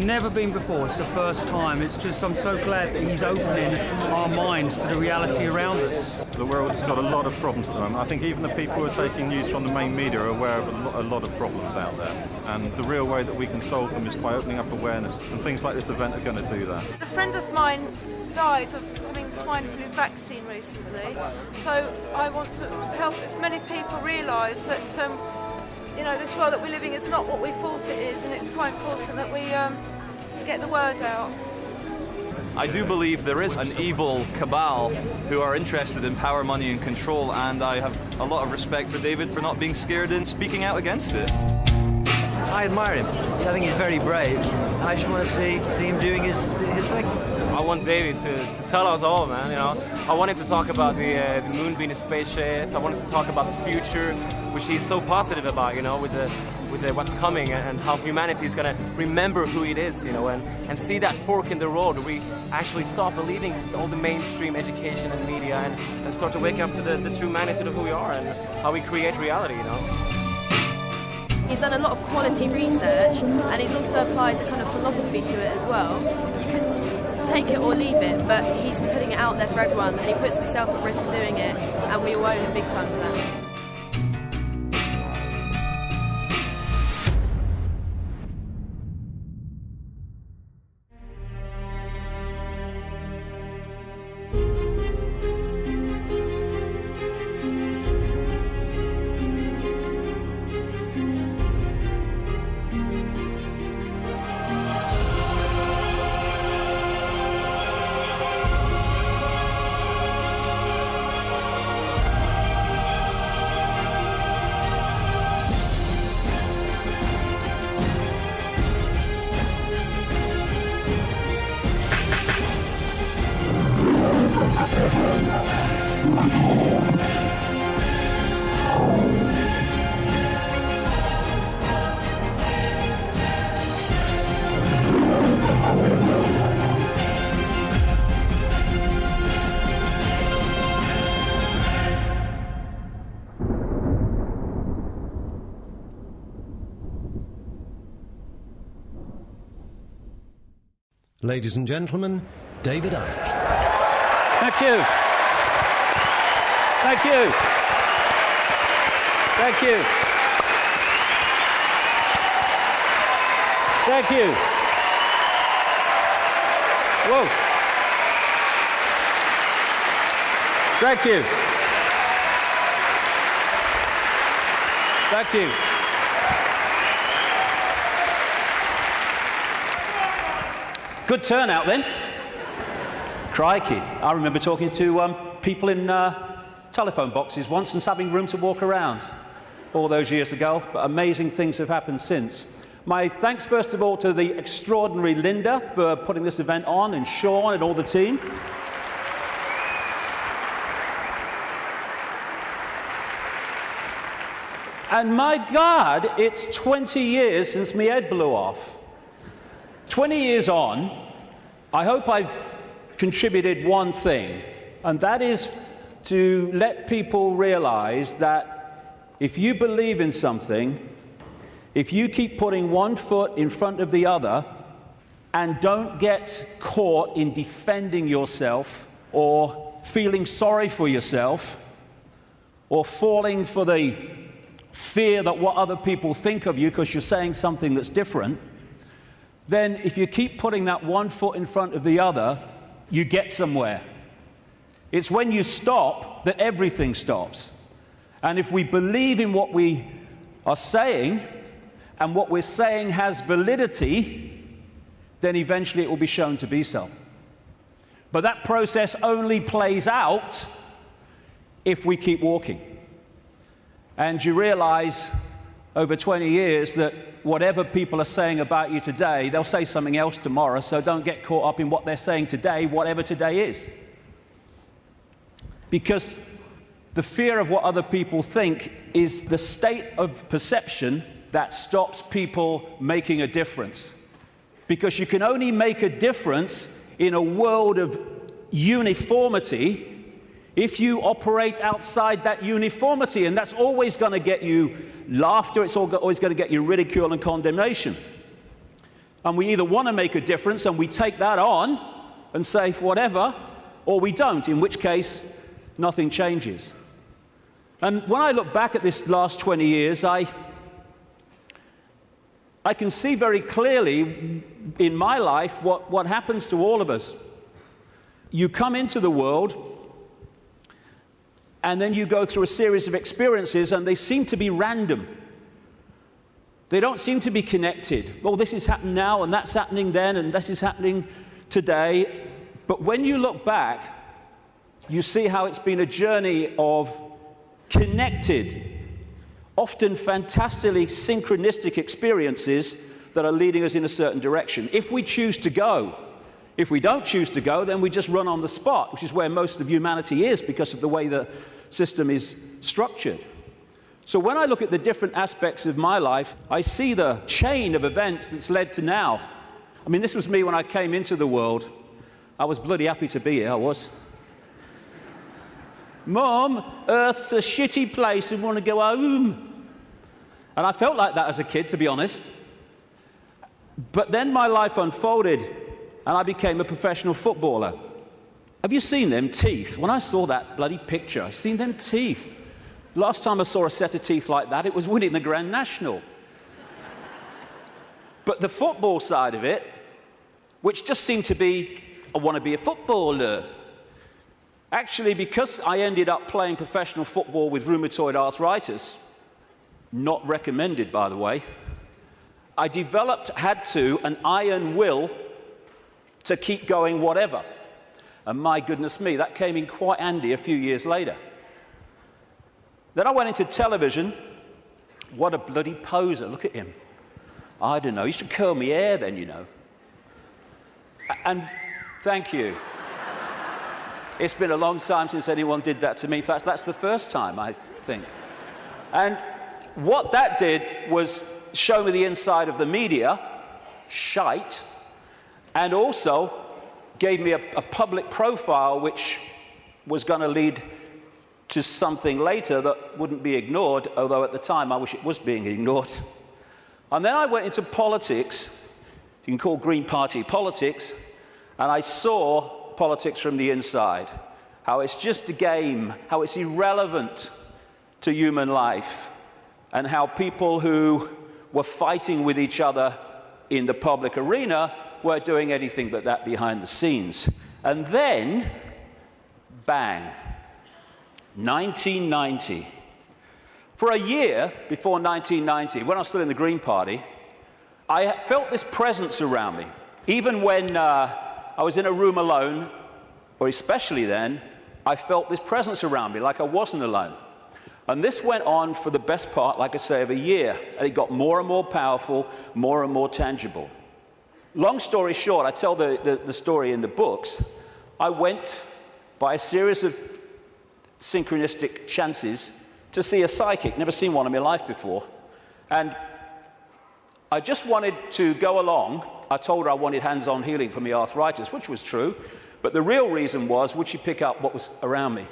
never been before. It's the first time. It's just, I'm so glad that he's opening our minds to the reality around us. The world's got a lot of problems at the moment. I think even the people who are taking news from the main media are aware of a lot of problems out there. And the real way that we can solve them is by opening up awareness. And things like this event are going to do that. A friend of mine died of having swine flu vaccine recently. So I want to help as many people realise that you know, this world that we're living is not what we thought it is, and it's quite important that we get the word out. I do believe there is an evil cabal who are interested in power, money and control, and I have a lot of respect for David for not being scared and speaking out against it. I admire him. I think he's very brave. I just want to see him doing his thing. I want David to tell us all, man. You know, I want him to talk about the moon being a spaceship. I want him to talk about the future, which he's so positive about. You know, with what's coming and how humanity is going to remember who it is. You know, and see that fork in the road where we actually stop believing all the mainstream education and media and start to wake up to the true magnitude of who we are and how we create reality. You know. He's done a lot of quality research, and he's also applied a kind of philosophy to it as well. You can take it or leave it, but he's putting it out there for everyone, and he puts himself at risk of doing it, and we all owe him big time for that. Ladies and gentlemen, David ICKE. Thank you. Thank you. Thank you. Thank you. Whoa. Thank you. Thank you. Good turnout then. Crikey. I remember talking to people in telephone boxes once and having room to walk around all those years ago, but amazing things have happened since. My thanks first of all to the extraordinary Linda for putting this event on, and Sean and all the team. And my God, it's 20 years since my head blew off. 20 years on, I hope I've contributed one thing, and that is to let people realize that if you believe in something, if you keep putting one foot in front of the other and don't get caught in defending yourself or feeling sorry for yourself or falling for the fear that what other people think of you because you're saying something that's different, then if you keep putting that one foot in front of the other, you get somewhere. It's when you stop that everything stops. And if we believe in what we are saying, and what we're saying has validity, then eventually it will be shown to be so. But that process only plays out if we keep walking. And you realize over 20 years that whatever people are saying about you today, they'll say something else tomorrow, so don't get caught up in what they're saying today, whatever today is. Because the fear of what other people think is the state of perception that stops people making a difference. Because you can only make a difference in a world of uniformity if you operate outside that uniformity, and that's always going to get you laughter, it's always going to get you ridicule and condemnation. And we either want to make a difference and we take that on and say whatever, or we don't, in which case nothing changes. And when I look back at this last 20 years, I can see very clearly in my life what happens to all of us. You come into the world, and then you go through a series of experiences, and they seem to be random. They don't seem to be connected. Well, this is happening now, and that's happening then, and this is happening today. But when you look back, you see how it's been a journey of connected, often fantastically synchronistic experiences that are leading us in a certain direction. If we choose to go. If we don't choose to go, then we just run on the spot, which is where most of humanity is because of the way the system is structured. So when I look at the different aspects of my life, I see the chain of events that's led to now. I mean, this was me when I came into the world. I was bloody happy to be here, I was. Mom, Earth's a shitty place, I want to go home. And I felt like that as a kid, to be honest. But then my life unfolded, and I became a professional footballer. Have you seen them teeth? When I saw that bloody picture, I've seen them teeth. Last time I saw a set of teeth like that, it was winning the Grand National. But the football side of it, which just seemed to be, I want to be a footballer. Actually, because I ended up playing professional football with rheumatoid arthritis, not recommended, by the way, I had an iron will to keep going whatever. And my goodness me, that came in quite handy a few years later. Then I went into television. What a bloody poser, look at him. I don't know, he should curl my hair then, you know. And thank you. It's been a long time since anyone did that to me. In fact, that's the first time, I think. And what that did was show me the inside of the media, shite, and also gave me a public profile which was going to lead to something later that wouldn't be ignored, although at the time I wish it was being ignored. And then I went into politics, you can call Green Party politics, and I saw politics from the inside, how it's just a game, how it's irrelevant to human life, and how people who were fighting with each other in the public arena weren't doing anything but that behind the scenes. And then, bang, 1990. For a year before 1990, when I was still in the Green Party, I felt this presence around me. Even when I was in a room alone, or especially then, I felt this presence around me, like I wasn't alone. And this went on for the best part, like I say, of a year. And it got more and more powerful, more and more tangible. Long story short, I tell the story in the books. I went by a series of synchronistic chances to see a psychic. Never seen one in my life before. And I just wanted to go along. I told her I wanted hands-on healing for my arthritis, which was true. But the real reason was, would she pick up what was around me?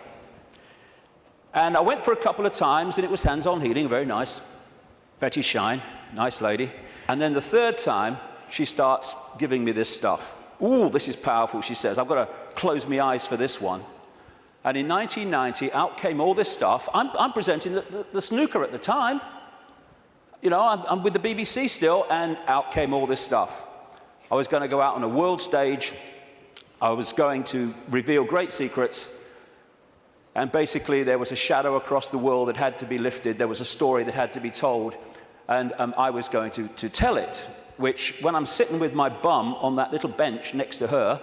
And I went for a couple of times, and it was hands-on healing, very nice. Betty Shine, nice lady. And then the third time, she starts giving me this stuff. Ooh, this is powerful, she says. I've got to close my eyes for this one. And in 1990, out came all this stuff. I'm presenting the snooker at the time. You know, I'm with the BBC still, and out came all this stuff. I was going to go out on a world stage. I was going to reveal great secrets. And basically, there was a shadow across the world that had to be lifted. There was a story that had to be told. And I was going to tell it, which, when I'm sitting with my bum on that little bench next to her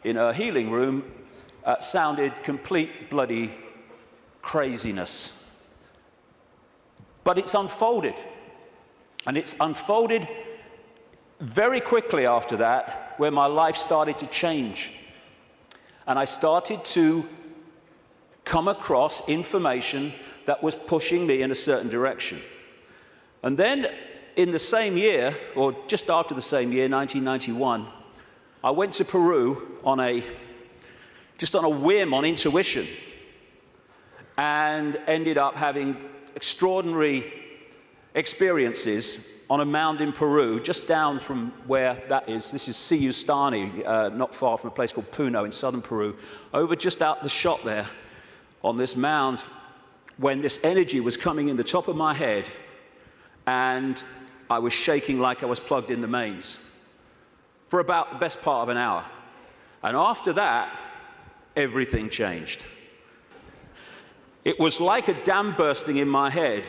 in her healing room, sounded complete bloody craziness. But it's unfolded. And it's unfolded very quickly after that, where my life started to change. And I started to come across information that was pushing me in a certain direction. And then in the same year, or just after the same year, 1991, I went to Peru just on a whim, on intuition, and ended up having extraordinary experiences on a mound in Peru, just down from where that is. This is Siyustani, not far from a place called Puno in southern Peru. Over just out the shot there, on this mound, when this energy was coming in the top of my head, and I was shaking like I was plugged in the mains for about the best part of an hour. And after that, everything changed. It was like a dam bursting in my head,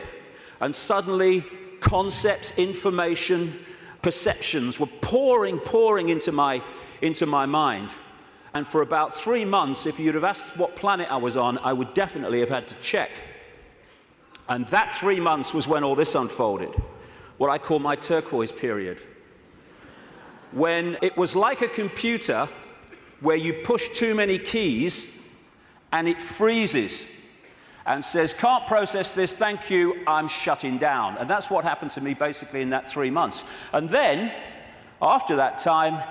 and suddenly concepts, information, perceptions were pouring into my mind. And for about 3 months, if you'd have asked what planet I was on, I would definitely have had to check. And that 3 months was when all this unfolded, what I call my turquoise period. When it was like a computer where you push too many keys and it freezes and says, can't process this, thank you, I'm shutting down. And that's what happened to me basically in that 3 months. And then, after that time,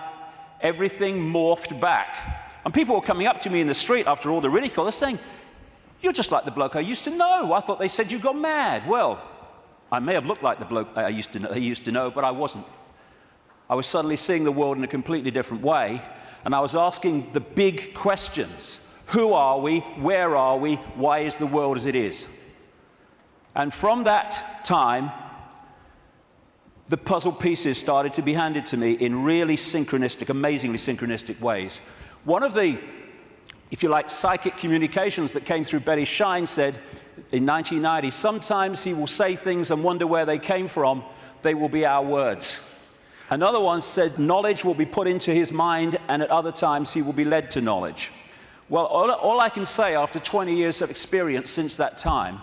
everything morphed back. And people were coming up to me in the street after all the ridicule, they're saying, you're just like the bloke I used to know. I thought they said you got mad. Well, I may have looked like the bloke I used to know, but I wasn't. I was suddenly seeing the world in a completely different way, and I was asking the big questions. Who are we? Where are we? Why is the world as it is? And from that time, the puzzle pieces started to be handed to me in really synchronistic, amazingly synchronistic ways. One of the, if you like, psychic communications that came through Betty Shine said in 1990, sometimes he will say things and wonder where they came from. They will be our words. Another one said knowledge will be put into his mind, and at other times he will be led to knowledge. Well, all I can say after 20 years of experience since that time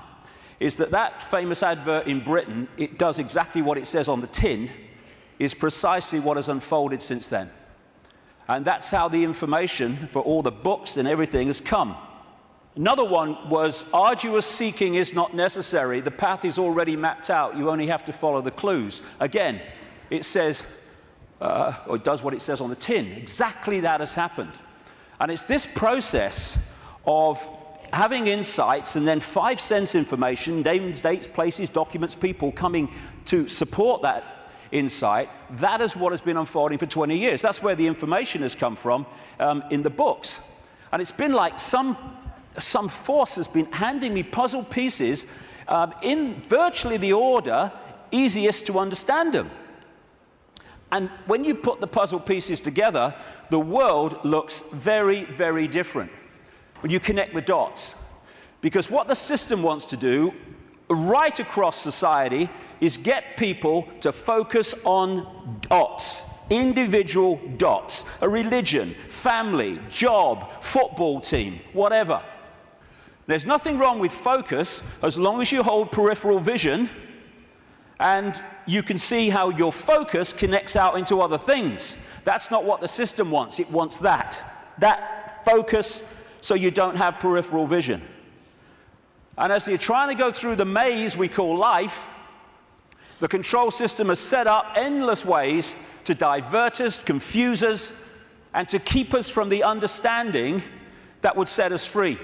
is that that famous advert in Britain, it does exactly what it says on the tin, is precisely what has unfolded since then. And that's how the information for all the books and everything has come. Another one was, arduous seeking is not necessary. The path is already mapped out. You only have to follow the clues. Again, it says, or it does what it says on the tin. Exactly that has happened. And it's this process of having insights and then 5 sense information, names, dates, places, documents, people coming to support that insight. That is what has been unfolding for 20 years. That's where the information has come from in the books. And it's been like some force has been handing me puzzle pieces in virtually the order easiest to understand them. And when you put the puzzle pieces together, the world looks very, very different when you connect the dots. Because what the system wants to do right across society is get people to focus on dots, individual dots, a religion, family, job, football team, whatever. There's nothing wrong with focus as long as you hold peripheral vision and you can see how your focus connects out into other things. That's not what the system wants. It wants that focus so you don't have peripheral vision. And as you're trying to go through the maze we call life, the control system has set up endless ways to divert us, confuse us, and to keep us from the understanding that would set us free.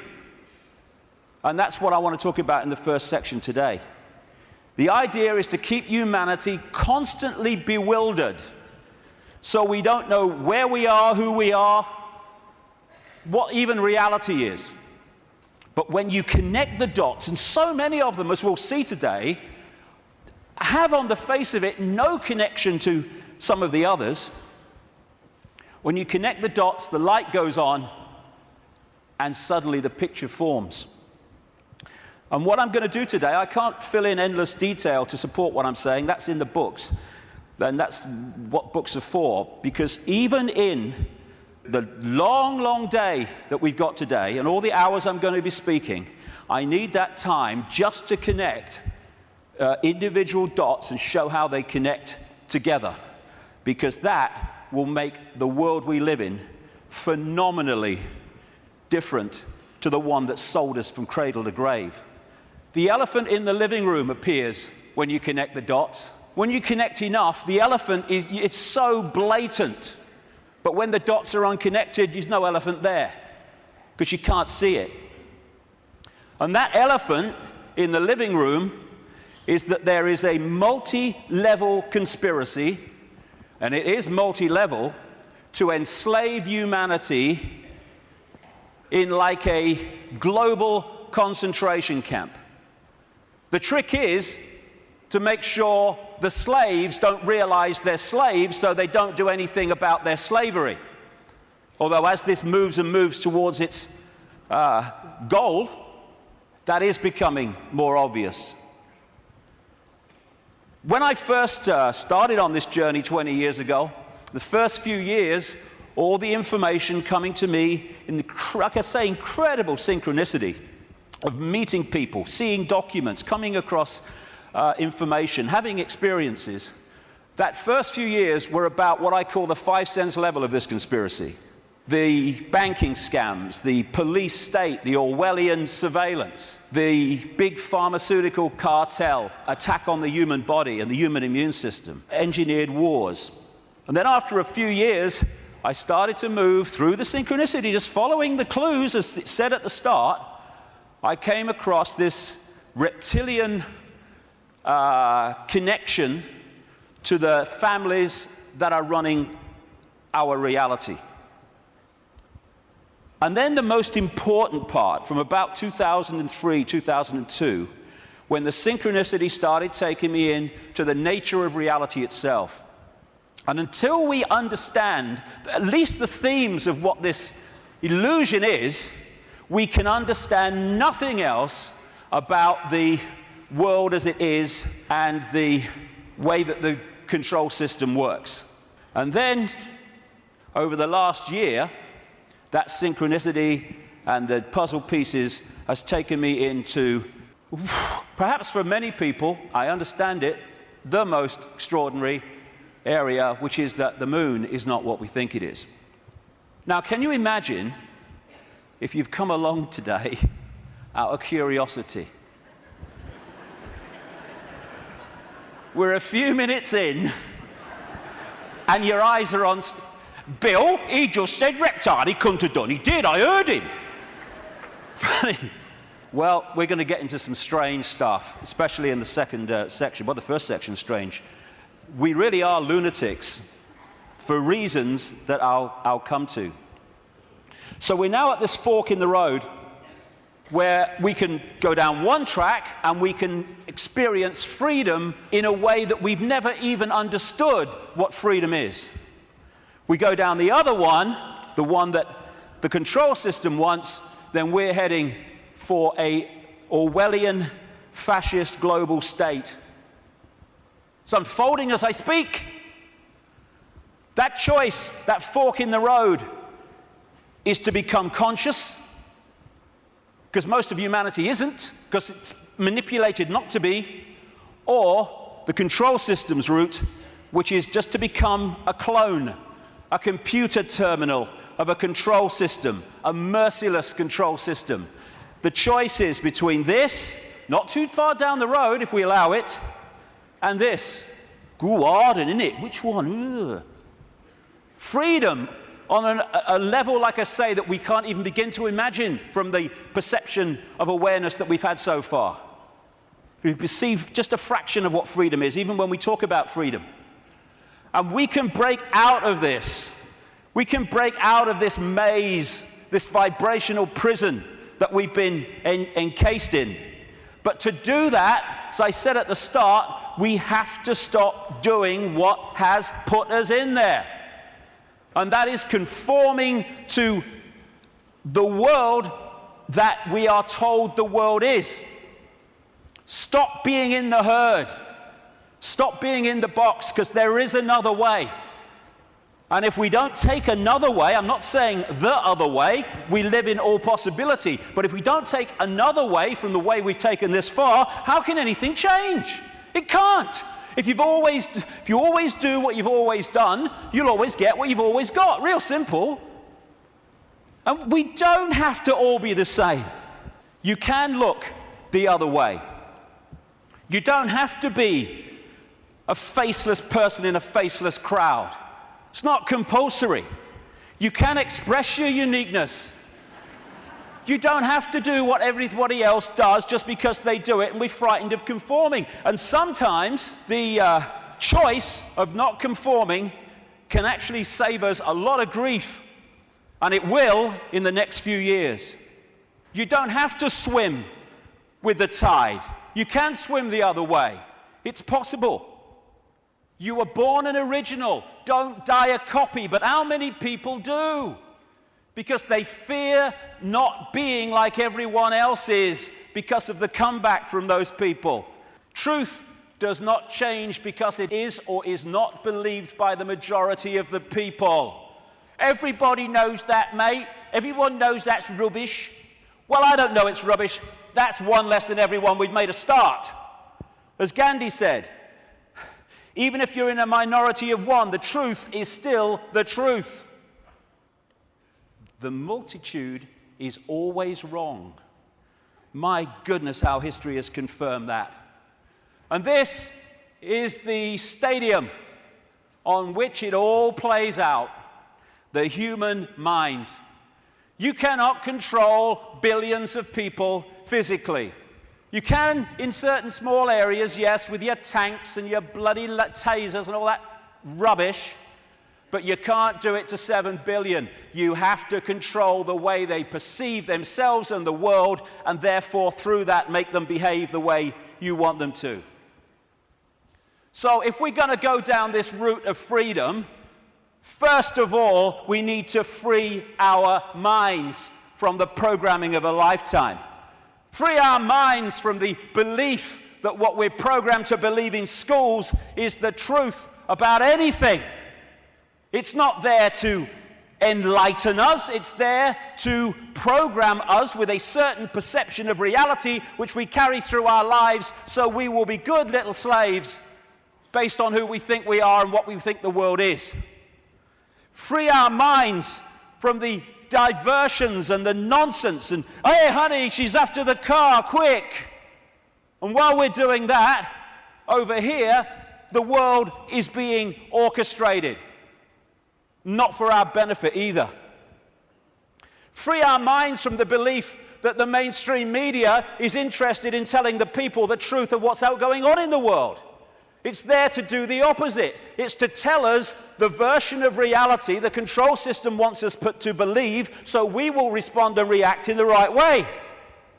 And that's what I want to talk about in the first section today. The idea is to keep humanity constantly bewildered, so we don't know where we are, who we are, what even reality is. But when you connect the dots, and so many of them, as we'll see today, have on the face of it no connection to some of the others, when you connect the dots, the light goes on, and suddenly the picture forms. And what I'm going to do today, I can't fill in endless detail to support what I'm saying. That's in the books. And that's what books are for. Because even in the long, long day that we've got today, and all the hours I'm going to be speaking, I need that time just to connect individual dots and show how they connect together. Because that will make the world we live in phenomenally different to the one that sold us from cradle to grave. The elephant in the living room appears when you connect the dots. When you connect enough, the elephant it's so blatant. But when the dots are unconnected, there's no elephant there because you can't see it. And that elephant in the living room is that there is a multi-level conspiracy, and it is multi-level, to enslave humanity in like a global concentration camp. The trick is to make sure the slaves don't realize they're slaves, so they don't do anything about their slavery. Although as this moves and moves towards its goal, that is becoming more obvious. When I first started on this journey 20 years ago, the first few years, all the information coming to me in the, like I say, incredible synchronicity of meeting people, seeing documents, coming across information, having experiences. That first few years were about what I call the 5 sense level of this conspiracy. The banking scams, the police state, the Orwellian surveillance, the big pharmaceutical cartel, attack on the human body and the human immune system, engineered wars. And then after a few years, I started to move through the synchronicity, just following the clues as it said at the start. I came across this reptilian connection to the families that are running our reality. And then the most important part, from about 2003, 2002, when the synchronicity started taking me in to the nature of reality itself. And until we understand at least the themes of what this illusion is, we can understand nothing else about the world as it is and the way that the control system works. And then, over the last year, that synchronicity and the puzzle pieces has taken me into, perhaps for many people, I understand it, the most extraordinary area, which is that the moon is not what we think it is. Now, can you imagine if you've come along today out of curiosity? We're a few minutes in, and your eyes are on... Bill, he just said reptile, he couldn't have done. He did, I heard him. Funny. Well, we're going to get into some strange stuff, especially in the second section. Well, the first section's strange. We really are lunatics for reasons that I'll come to. So we're now at this fork in the road where we can go down one track and we can experience freedom in a way that we've never even understood what freedom is. We go down the other one, the one that the control system wants, then we're heading for a Orwellian fascist global state. It's unfolding as I speak. That choice, that fork in the road, is to become conscious, because most of humanity isn't, because it's manipulated not to be, or the control system's route, which is just to become a clone, a computer terminal of a control system, a merciless control system. The choice is between this, not too far down the road if we allow it, and this. Go hard, isn't it? Which one? Ugh. Freedom on a level, like I say, that we can't even begin to imagine from the perception of awareness that we've had so far. We perceive just a fraction of what freedom is, even when we talk about freedom. And we can break out of this. We can break out of this maze, this vibrational prison that we've been encased in. But to do that, as I said at the start, we have to stop doing what has put us in there. And that is conforming to the world that we are told the world is. Stop being in the herd. Stop being in the box, because there is another way. And if we don't take another way, I'm not saying the other way, we live in all possibility, but if we don't take another way from the way we've taken this far, how can anything change? It can't. If you always do what you've always done, you'll always get what you've always got. Real simple. And we don't have to all be the same. You can look the other way. You don't have to be a faceless person in a faceless crowd. It's not compulsory. You can express your uniqueness. You don't have to do what everybody else does just because they do it and we're frightened of conforming. And sometimes the choice of not conforming can actually save us a lot of grief. And it will in the next few years. You don't have to swim with the tide. You can swim the other way. It's possible. You were born an original. Don't die a copy. But how many people do? Because they fear not being like everyone else is because of the comeback from those people. Truth does not change because it is or is not believed by the majority of the people. Everybody knows that, mate. Everyone knows that's rubbish. Well, I don't know it's rubbish. That's one less than everyone. We've made a start. As Gandhi said, even if you're in a minority of one, the truth is still the truth. The multitude is always wrong. My goodness, how history has confirmed that. And this is the stadium on which it all plays out, the human mind. You cannot control billions of people physically. You can in certain small areas, yes, with your tanks and your bloody tasers and all that rubbish, but you can't do it to 7 billion. You have to control the way they perceive themselves and the world, and therefore through that make them behave the way you want them to. So if we're going to go down this route of freedom, first of all, we need to free our minds from the programming of a lifetime. Free our minds from the belief that what we're programmed to believe in schools is the truth about anything. It's not there to enlighten us. It's there to program us with a certain perception of reality which we carry through our lives, so we will be good little slaves based on who we think we are and what we think the world is. Free our minds from the diversions and the nonsense and, hey honey, she's after the car, quick. And while we're doing that, over here, the world is being orchestrated. Not for our benefit either. Free our minds from the belief that the mainstream media is interested in telling the people the truth of what's going on in the world. It's there to do the opposite. It's to tell us the version of reality the control system wants us to believe, so we will respond and react in the right way.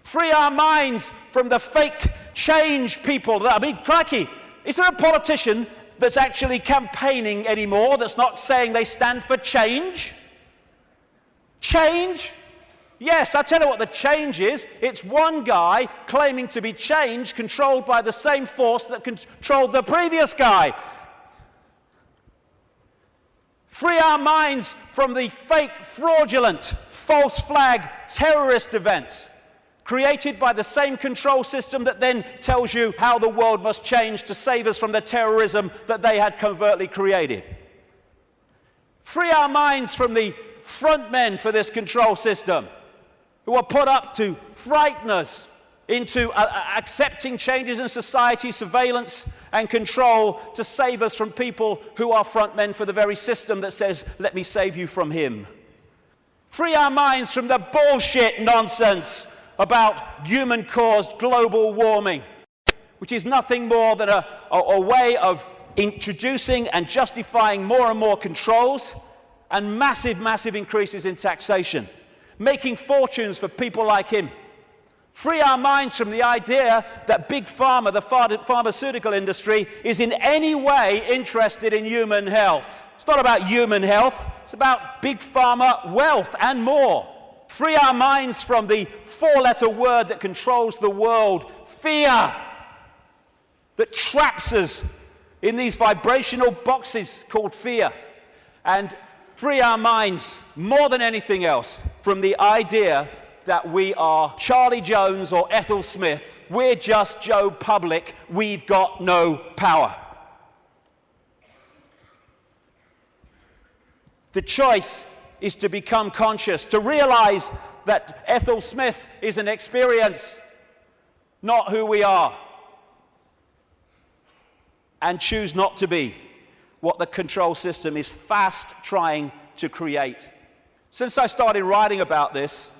Free our minds from the fake change people. I mean, crikey, is there a politician that's actually campaigning anymore that's not saying they stand for change? Change? Yes, I tell you what the change is. It's one guy claiming to be change, controlled by the same force that controlled the previous guy. Free our minds from the fake, fraudulent, false flag terrorist events created by the same control system that then tells you how the world must change to save us from the terrorism that they had covertly created. Free our minds from the front men for this control system, who are put up to frighten us into accepting changes in society, surveillance and control to save us from people who are front men for the very system that says, let me save you from him. Free our minds from the bullshit nonsense about human-caused global warming, which is nothing more than a way of introducing and justifying more and more controls and massive, massive increases in taxation, making fortunes for people like him. Free our minds from the idea that Big Pharma, the pharmaceutical industry, is in any way interested in human health. It's not about human health, it's about Big Pharma wealth and more. Free our minds from the four-letter word that controls the world, fear, that traps us in these vibrational boxes called fear. And free our minds, more than anything else, from the idea that we are Charlie Jones or Ethel Smith. We're just Joe Public. We've got no power. The choice is to become conscious, to realize that Ethel Smith is an experience, not who we are, and choose not to be what the control system is fast trying to create. Since I started writing about this,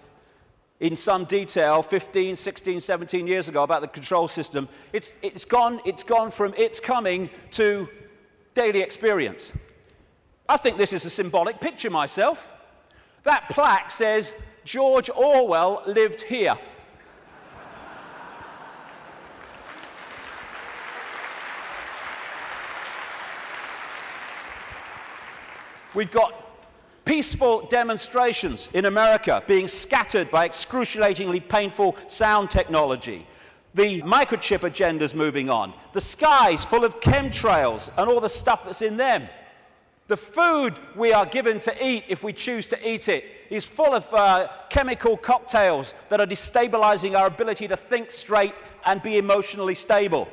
in some detail 15, 16, 17 years ago about the control system. It's gone from it's coming to daily experience. I think this is a symbolic picture myself. That plaque says, George Orwell lived here. We've got peaceful demonstrations in America being scattered by excruciatingly painful sound technology. The microchip agenda's moving on. The sky's full of chemtrails and all the stuff that's in them. The food we are given to eat, if we choose to eat it, is full of chemical cocktails that are destabilizing our ability to think straight and be emotionally stable.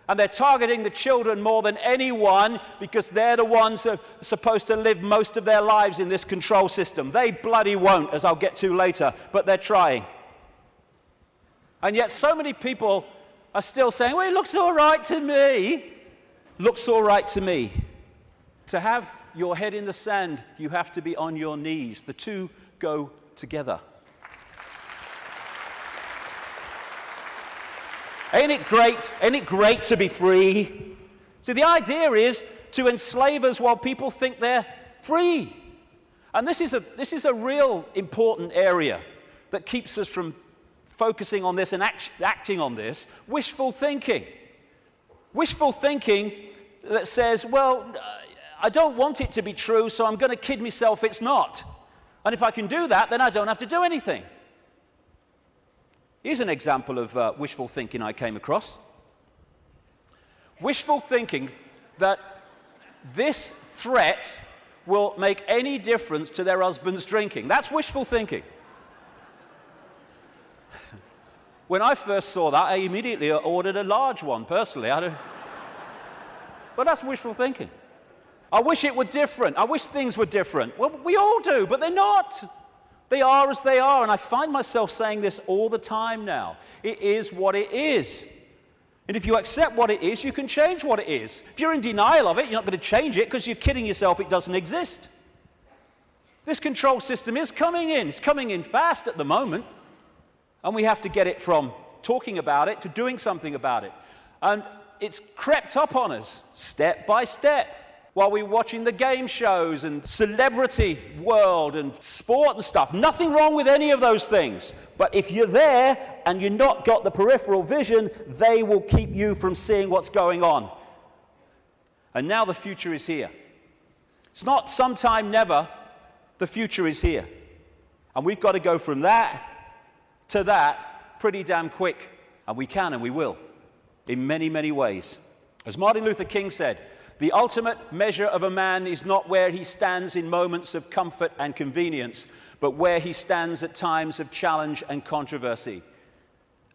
And they're targeting the children more than anyone because they're the ones that are supposed to live most of their lives in this control system. They bloody won't, as I'll get to later, but they're trying. And yet so many people are still saying, well, it looks all right to me. Looks all right to me. To have your head in the sand, you have to be on your knees. The two go together. Ain't it great? Ain't it great to be free? So the idea is to enslave us while people think they're free. And this is a real important area that keeps us from focusing on this and acting on this. Wishful thinking. Wishful thinking that says, well, I don't want it to be true, so I'm going to kid myself it's not. And if I can do that, then I don't have to do anything. Here's an example of wishful thinking I came across. Wishful thinking that this threat will make any difference to their husband's drinking. That's wishful thinking. When I first saw that, I immediately ordered a large one, personally. But that's wishful thinking. I wish it were different. I wish things were different. Well, we all do, but they're not. They are as they are, and I find myself saying this all the time now. It is what it is. And if you accept what it is, you can change what it is. If you're in denial of it, you're not going to change it because you're kidding yourself it doesn't exist. This control system is coming in. It's coming in fast at the moment, and we have to get it from talking about it to doing something about it. And it's crept up on us step by step. While we're watching the game shows and celebrity world and sport and stuff. Nothing wrong with any of those things. But if you're there and you've not got the peripheral vision, they will keep you from seeing what's going on. And now the future is here. It's not sometime never. The future is here. And we've got to go from that to that pretty damn quick. And we can and we will. In many, many ways. As Martin Luther King said, the ultimate measure of a man is not where he stands in moments of comfort and convenience, but where he stands at times of challenge and controversy.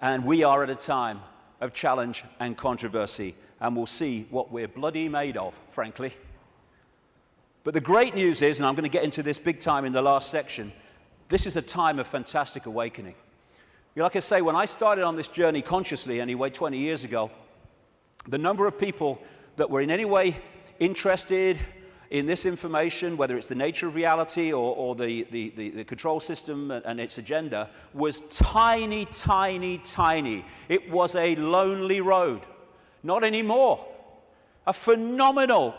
And we are at a time of challenge and controversy, and we'll see what we're bloody made of, frankly. But the great news is, and I'm going to get into this big time in the last section, this is a time of fantastic awakening. Like I say, when I started on this journey consciously anyway, 20 years ago, the number of people that were in any way interested in this information, whether it's the nature of reality or the control system and its agenda, was tiny, tiny, tiny. It was a lonely road. Not anymore. A phenomenal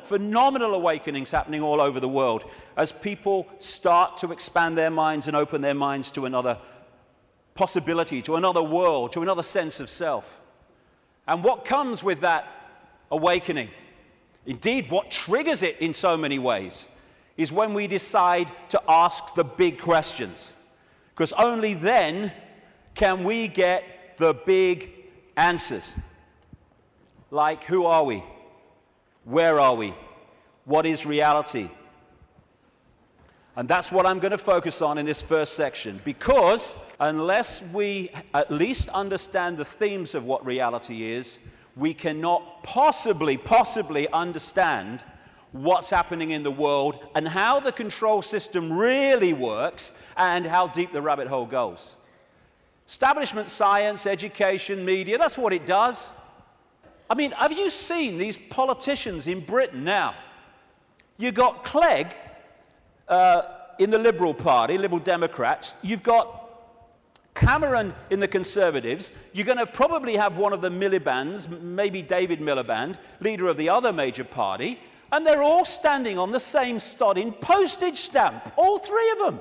awakenings happening all over the world as people start to expand their minds and open their minds to another possibility, to another world, to another sense of self. And what comes with that awakening, indeed what triggers it in so many ways, is when we decide to ask the big questions. Because only then can we get the big answers. Like, who are we? Where are we? What is reality? And that's what I'm going to focus on in this first section, because unless we at least understand the themes of what reality is, we cannot possibly understand what's happening in the world and how the control system really works and how deep the rabbit hole goes. Establishment science, education, media, that's what it does. I mean, have you seen these politicians in Britain now? You've got Clegg in the Liberal Party, Liberal Democrats. You've got Cameron in the Conservatives, you're going to probably have one of the Miliband's, maybe David Miliband, leader of the other major party, and they're all standing on the same sodding postage stamp, all three of them.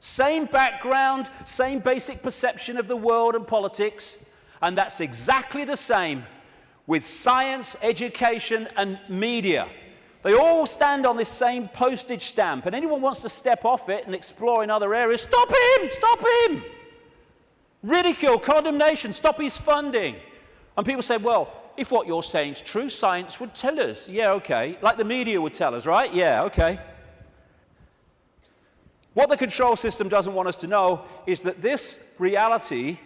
Same background, same basic perception of the world and politics, and that's exactly the same with science, education, and media. They all stand on this same postage stamp, and anyone wants to step off it and explore in other areas, stop him! Stop him! Ridicule, condemnation, stop his funding. And people say, well, if what you're saying is true, science would tell us. Yeah, okay. Like the media would tell us, right? Yeah, okay. What the control system doesn't want us to know is that this reality,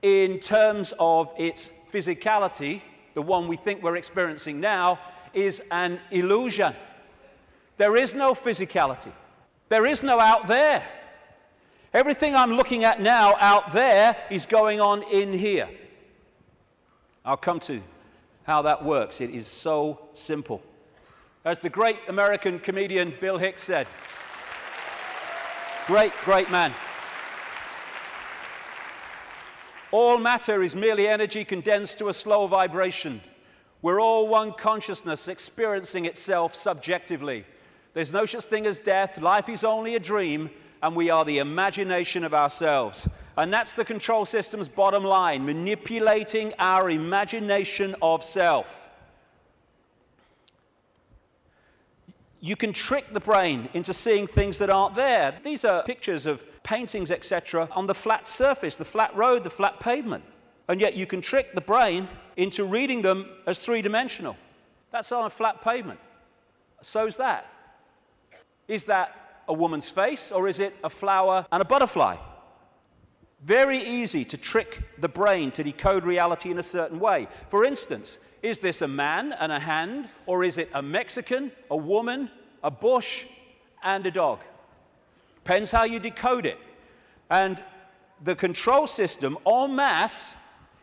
in terms of its physicality, the one we think we're experiencing now, is an illusion. There is no physicality. There is no out there. Everything I'm looking at now out there is going on in here. I'll come to how that works. It is so simple. As the great American comedian Bill Hicks said, great man. All matter is merely energy condensed to a slow vibration. We're all one consciousness experiencing itself subjectively. There's no such thing as death. Life is only a dream, and we are the imagination of ourselves. And that's the control system's bottom line, manipulating our imagination of self. You can trick the brain into seeing things that aren't there. These are pictures of paintings, etc., on the flat surface, the flat road, the flat pavement. And yet you can trick the brain into reading them as three-dimensional. That's on a flat pavement. So's that. Is that a woman's face, or is it a flower and a butterfly? Very easy to trick the brain to decode reality in a certain way. For instance, is this a man and a hand, or is it a Mexican, a woman, a bush, and a dog? Depends how you decode it. And the control system, en masse,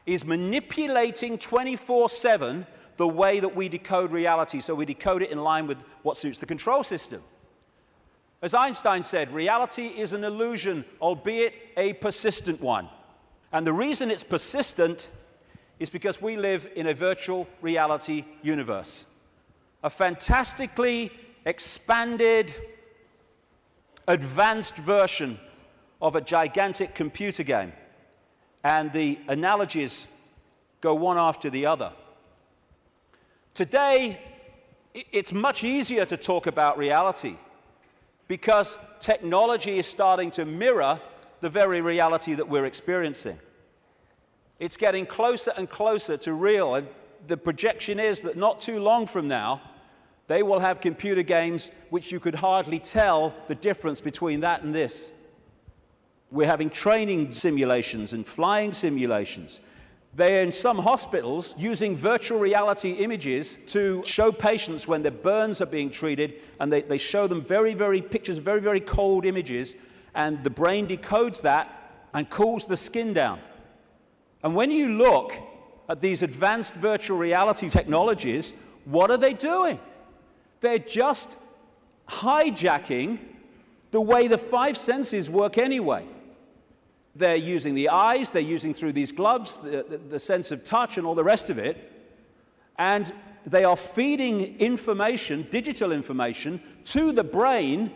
is manipulating 24/7 the way that we decode reality, so we decode it in line with what suits the control system. As Einstein said, reality is an illusion, albeit a persistent one. And the reason it's persistent is because we live in a virtual reality universe. A fantastically expanded, advanced version of a gigantic computer game. And the analogies go one after the other. Today, it's much easier to talk about reality because technology is starting to mirror the very reality that we're experiencing. It's getting closer and closer to real, and the projection is that not too long from now, they will have computer games which you could hardly tell the difference between that and this. We're having training simulations and flying simulations. They're in some hospitals using virtual reality images to show patients when their burns are being treated, and they show them pictures of very cold images, and the brain decodes that and cools the skin down. And when you look at these advanced virtual reality technologies, what are they doing? They're just hijacking the way the five senses work anyway. They're using the eyes, they're using through these gloves, the sense of touch and all the rest of it, and they are feeding information, digital information, to the brain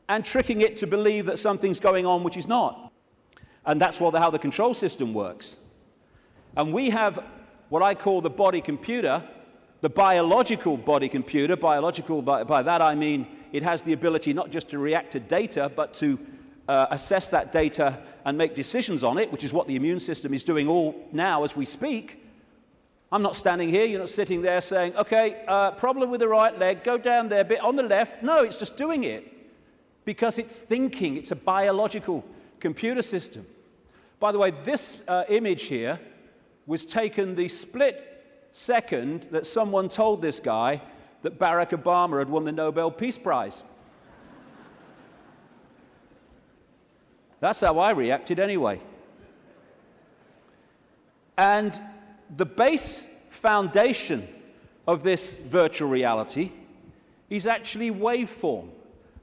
and tricking it to believe that something's going on which is not. And that's how the control system works. And we have what I call the body computer, the biological body computer. Biological, by that I mean it has the ability not just to react to data, but to assess that data and make decisions on it, which is what the immune system is doing all now as we speak. I'm not standing here, you're not sitting there saying, okay, problem with the right leg, go down there a bit on the left. No, it's just doing it because it's thinking. It's a biological computer system. By the way, this image here was taken the split second that someone told this guy that Barack Obama had won the Nobel Peace Prize. That's how I reacted anyway. And the base foundation of this virtual reality is actually waveform,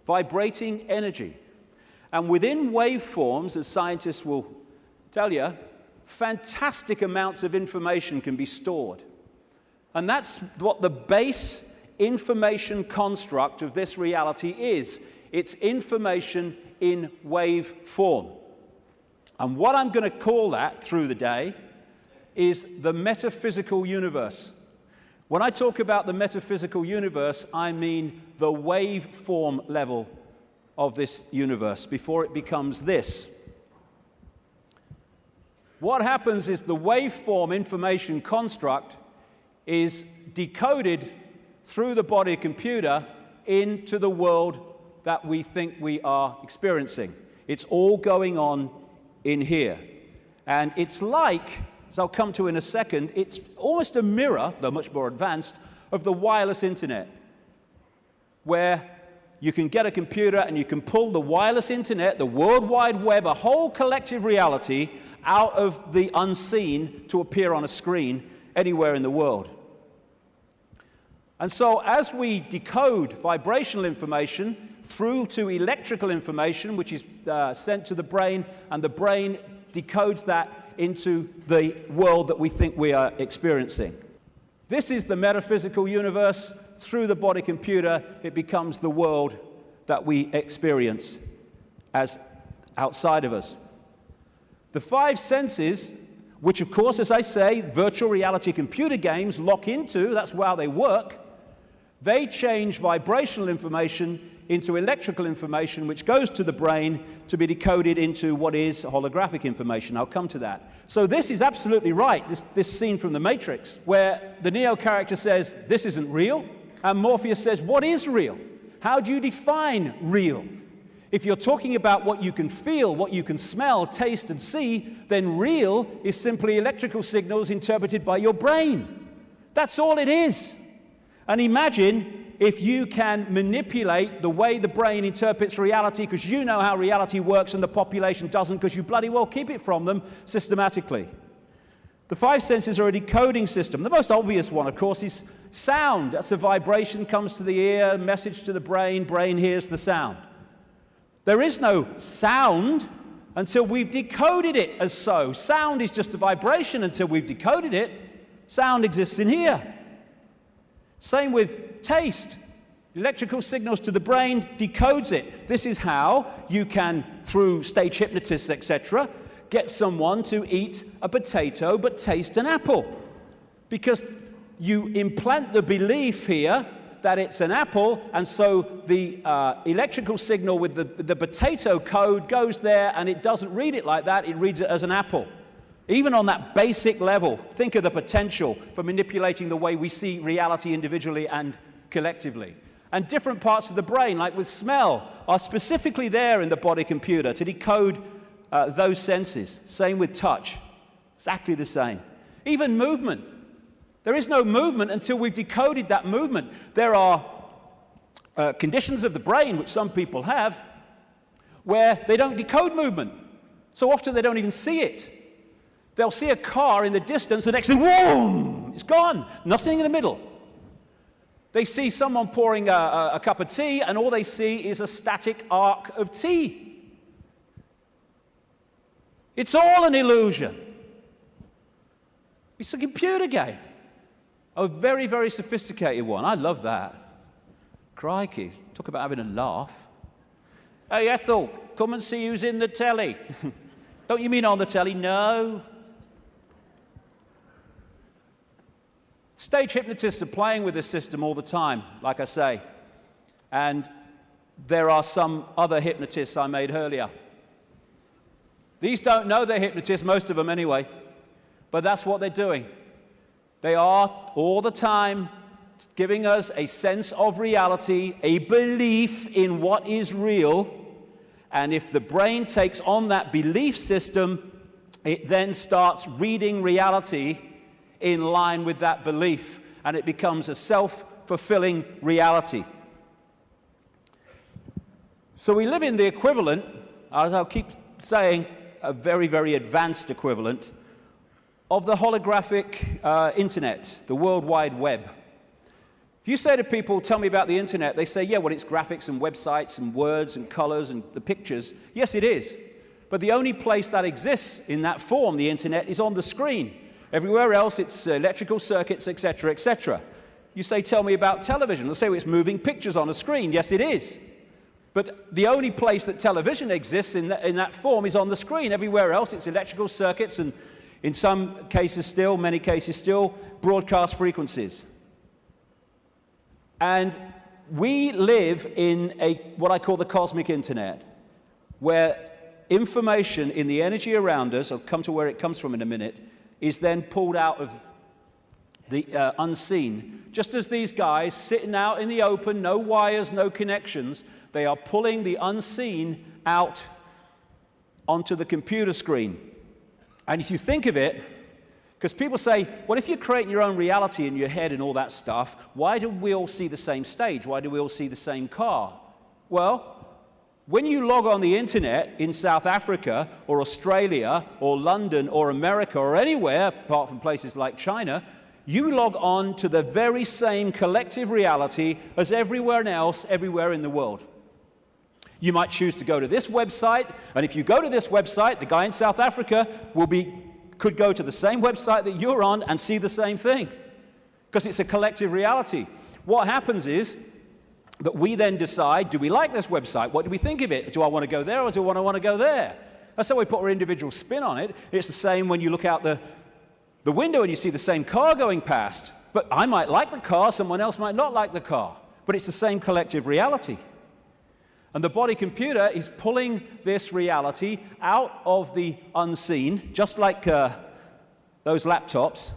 vibrating energy. And within waveforms, as scientists will tell you, fantastic amounts of information can be stored. And that's what the base information construct of this reality is. It's information in wave form. And what I'm going to call that through the day is the metaphysical universe. When I talk about the metaphysical universe, I mean the waveform level of this universe before it becomes this. What happens is the waveform information construct is decoded through the body computer into the world that we think we are experiencing. It's all going on in here. And it's like, as I'll come to in a second, it's almost a mirror, though much more advanced, of the wireless internet, where you can get a computer and you can pull the wireless internet, the World Wide Web, a whole collective reality out of the unseen to appear on a screen anywhere in the world. And so as we decode vibrational information through to electrical information, which is sent to the brain, and the brain decodes that into the world that we think we are experiencing. This is the metaphysical universe. Through the body computer, it becomes the world that we experience as outside of us. The five senses, which of course, as I say, virtual reality computer games lock into, that's how they work, they change vibrational information into electrical information, which goes to the brain to be decoded into what is holographic information. I'll come to that. So this is absolutely right, this scene from The Matrix, where the Neo character says, this isn't real, and Morpheus says, what is real? How do you define real? If you're talking about what you can feel, what you can smell, taste, and see, then real is simply electrical signals interpreted by your brain. That's all it is. And imagine if you can manipulate the way the brain interprets reality, because you know how reality works and the population doesn't, because you bloody well keep it from them systematically. The five senses are a decoding system. The most obvious one, of course, is sound. That's a vibration, comes to the ear, message to the brain, brain hears the sound. There is no sound until we've decoded it as so. Sound is just a vibration until we've decoded it. Sound exists in here. Same with taste. Electrical signals to the brain decodes it. This is how you can, through stage hypnotists, etc., get someone to eat a potato but taste an apple. Because you implant the belief here that it's an apple, and so the electrical signal with the potato code goes there, and it doesn't read it like that, it reads it as an apple. Even on that basic level, think of the potential for manipulating the way we see reality individually and collectively. And different parts of the brain, like with smell, are specifically there in the body computer to decode those senses. Same with touch. Exactly the same. Even movement. There is no movement until we've decoded that movement. There are conditions of the brain, which some people have, where they don't decode movement. So often they don't even see it. They'll see a car in the distance, the next thing, whoa, it's gone. Nothing in the middle. They see someone pouring a cup of tea, and all they see is a static arc of tea. It's all an illusion. It's a computer game. A very, very sophisticated one. I love that. Crikey, talk about having a laugh. Hey, Ethel, come and see who's in the telly. Don't you mean on the telly? No. Stage hypnotists are playing with this system all the time, like I say. And there are some other hypnotists I made earlier. These don't know they're hypnotists, most of them anyway. But that's what they're doing. They are all the time giving us a sense of reality, a belief in what is real. And if the brain takes on that belief system, it then starts reading reality in line with that belief, and it becomes a self-fulfilling reality. So we live in the equivalent, as I'll keep saying, a very, very advanced equivalent of the holographic internet, the World Wide Web. If you say to people, tell me about the internet, they say, yeah, well, it's graphics and websites and words and colors and the pictures. Yes, it is. But the only place that exists in that form, the internet, is on the screen. Everywhere else, it's electrical circuits, etc., etc. You say, tell me about television. They'll say, well, it's moving pictures on a screen. Yes, it is. But the only place that television exists in that form is on the screen. Everywhere else, it's electrical circuits and, in some cases still, many cases still, broadcast frequencies. And we live in what I call the cosmic internet, where information in the energy around us, I'll come to where it comes from in a minute, is then pulled out of the unseen. Just as these guys sitting out in the open, no wires, no connections, they are pulling the unseen out onto the computer screen. And if you think of it, because people say, well, if you're creating your own reality in your head and all that stuff, why do we all see the same stage? Why do we all see the same car? Well, when you log on the internet in South Africa or Australia or London or America or anywhere, apart from places like China, you log on to the very same collective reality as everywhere else, everywhere in the world. You might choose to go to this website, and if you go to this website, the guy in South Africa could go to the same website that you're on and see the same thing, because it's a collective reality. What happens is that we then decide, do we like this website? What do we think of it? Do I want to go there or do I want to go there? That's how we put our individual spin on it. It's the same when you look out the window and you see the same car going past. But I might like the car, someone else might not like the car. But it's the same collective reality. And the body computer is pulling this reality out of the unseen, just like those laptops.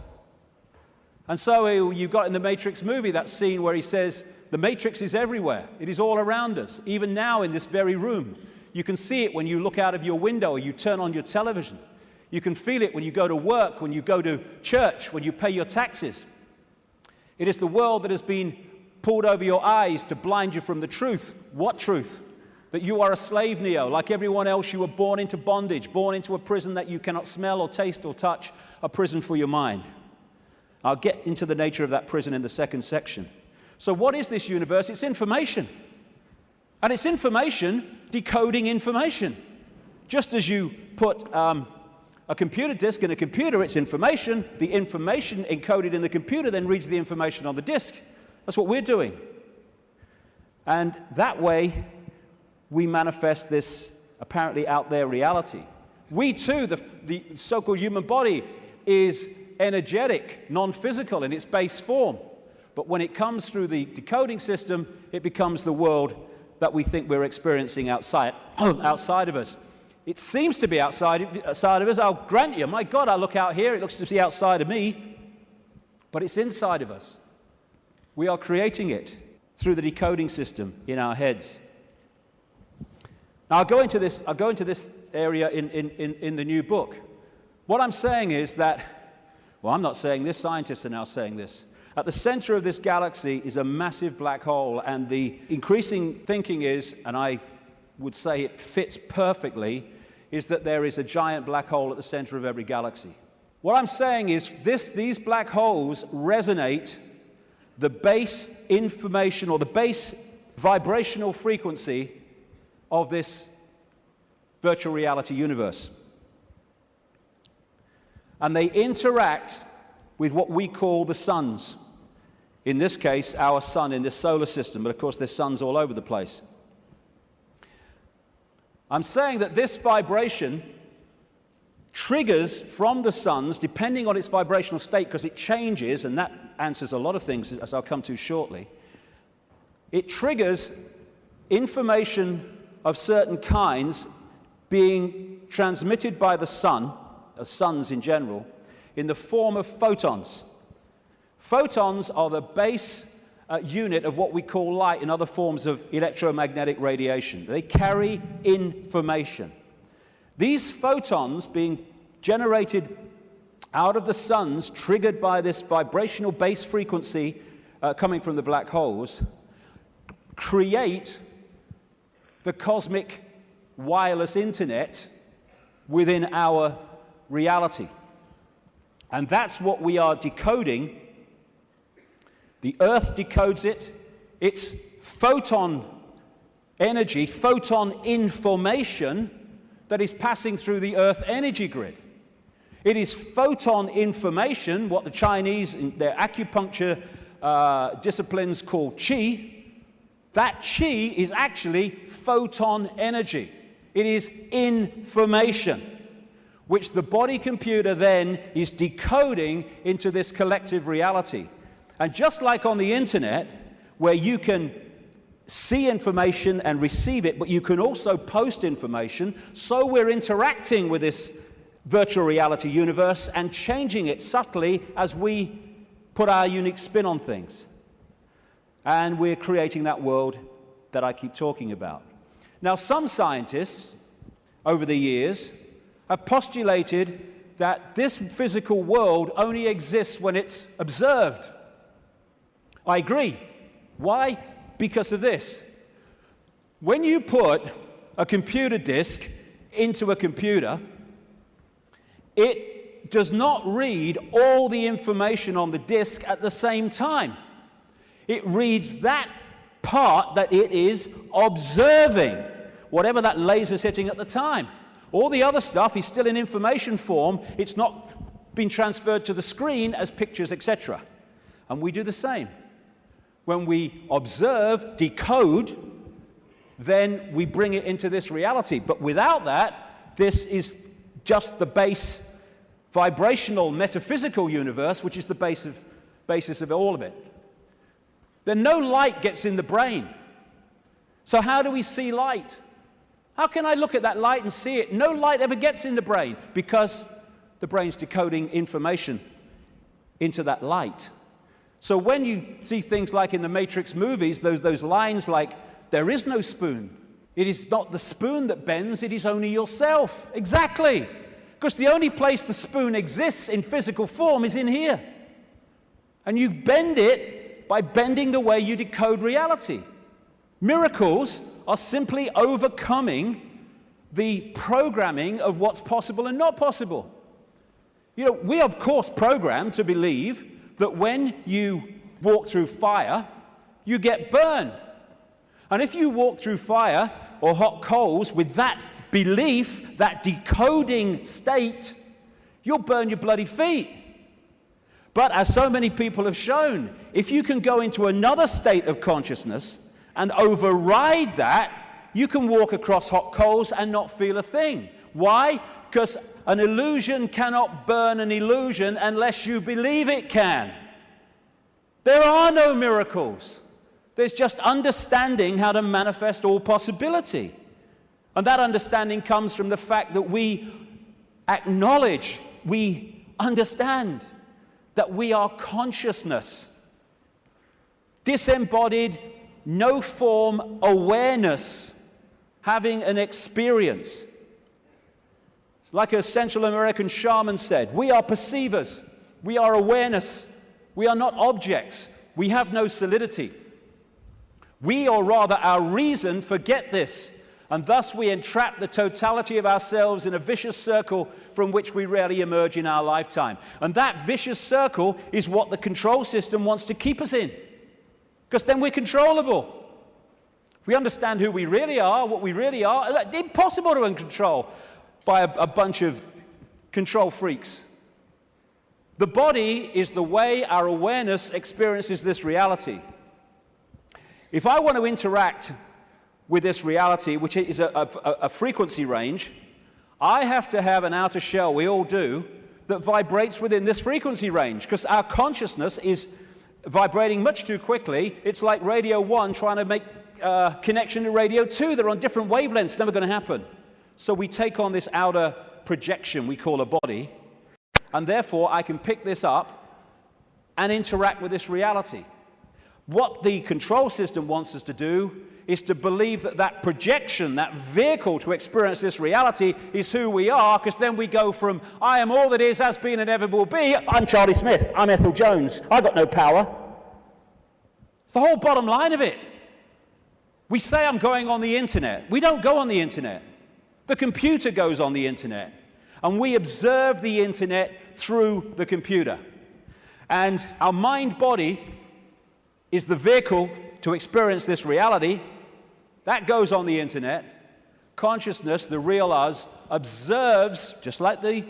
And so you've got in the Matrix movie that scene where he says, the Matrix is everywhere. It is all around us, even now in this very room. You can see it when you look out of your window or you turn on your television. You can feel it when you go to work, when you go to church, when you pay your taxes. It is the world that has been pulled over your eyes to blind you from the truth. What truth? That you are a slave, Neo. Like everyone else, you were born into bondage, born into a prison that you cannot smell or taste or touch, a prison for your mind. I'll get into the nature of that prison in the second section. So what is this universe? It's information. And it's information decoding information. Just as you put a computer disk in a computer, it's information. The information encoded in the computer then reads the information on the disk. That's what we're doing. And that way, we manifest this apparently out there reality. We too, the so-called human body, is energetic, non-physical in its base form. But when it comes through the decoding system, it becomes the world that we think we're experiencing outside of us. It seems to be outside of us. I'll grant you, my God, I look out here, it looks to be outside of me, but it's inside of us. We are creating it through the decoding system in our heads. Now, I'll go into this area in the new book. What I'm saying is that, well, I'm not saying this, scientists are now saying this. At the center of this galaxy is a massive black hole, and the increasing thinking is, and I would say it fits perfectly, is that there is a giant black hole at the center of every galaxy. What I'm saying is these black holes resonate the base information or the base vibrational frequency of this virtual reality universe. And they interact with what we call the suns. In this case, our sun in this solar system, but of course there's suns all over the place. I'm saying that this vibration triggers from the suns, depending on its vibrational state, because it changes, and that answers a lot of things, as I'll come to shortly. It triggers information of certain kinds being transmitted by the sun, suns in general, in the form of photons. Photons are the base unit of what we call light and other forms of electromagnetic radiation. They carry information. These photons being generated out of the suns, triggered by this vibrational base frequency coming from the black holes, create the cosmic wireless internet within our reality. And that's what we are decoding The Earth decodes it. It's photon energy, photon information that is passing through the Earth energy grid. It is photon information, what the Chinese in their acupuncture disciplines call qi. That qi is actually photon energy. It is information, which the body computer then is decoding into this collective reality. And just like on the internet, where you can see information and receive it, but you can also post information, so we're interacting with this virtual reality universe and changing it subtly as we put our unique spin on things. And we're creating that world that I keep talking about. Now, some scientists over the years have postulated that this physical world only exists when it's observed. I agree. Why? Because of this. When you put a computer disk into a computer, it does not read all the information on the disk at the same time. It reads that part that it is observing, whatever that laser's hitting at the time. All the other stuff is still in information form. It's not been transferred to the screen as pictures, etc. And we do the same. When we observe, decode, then we bring it into this reality. But without that, this is just the base vibrational metaphysical universe, which is the basis of all of it. Then no light gets in the brain. So how do we see light? How can I look at that light and see it? No light ever gets in the brain because the brain's decoding information into that light. So when you see things like in the Matrix movies, those lines like, there is no spoon. It is not the spoon that bends, it is only yourself. Exactly. Because the only place the spoon exists in physical form is in here. And you bend it by bending the way you decode reality. Miracles are simply overcoming the programming of what's possible and not possible. You know, we are, of course, programmed to believe that when you walk through fire, you get burned. And if you walk through fire or hot coals with that belief, that decoding state, you'll burn your bloody feet. But as so many people have shown, if you can go into another state of consciousness and override that, you can walk across hot coals and not feel a thing. Why? Because an illusion cannot burn an illusion unless you believe it can. There are no miracles. There's just understanding how to manifest all possibility. And that understanding comes from the fact that we acknowledge, we understand that we are consciousness. Disembodied, no form awareness, having an experience. Like a Central American shaman said, we are perceivers, we are awareness, we are not objects, we have no solidity. We, or rather our reason, forget this, and thus we entrap the totality of ourselves in a vicious circle from which we rarely emerge in our lifetime. And that vicious circle is what the control system wants to keep us in, because then we're controllable. If we understand who we really are, what we really are, it's impossible to control by a bunch of control freaks. The body is the way our awareness experiences this reality. If I want to interact with this reality, which is a frequency range, I have to have an outer shell, we all do, that vibrates within this frequency range, because our consciousness is vibrating much too quickly. It's like Radio 1 trying to make connection to Radio 2. They're on different wavelengths, never going to happen. So we take on this outer projection we call a body, and therefore I can pick this up and interact with this reality. What the control system wants us to do is to believe that that projection, that vehicle to experience this reality is who we are, because then we go from, I am all that is, has been, and ever will be, I'm Charlie Smith, I'm Ethel Jones, I've got no power. It's the whole bottom line of it. We say I'm going on the internet. We don't go on the internet. The computer goes on the internet, and we observe the internet through the computer. And our mind-body is the vehicle to experience this reality. That goes on the internet. Consciousness, the real us, observes, just like the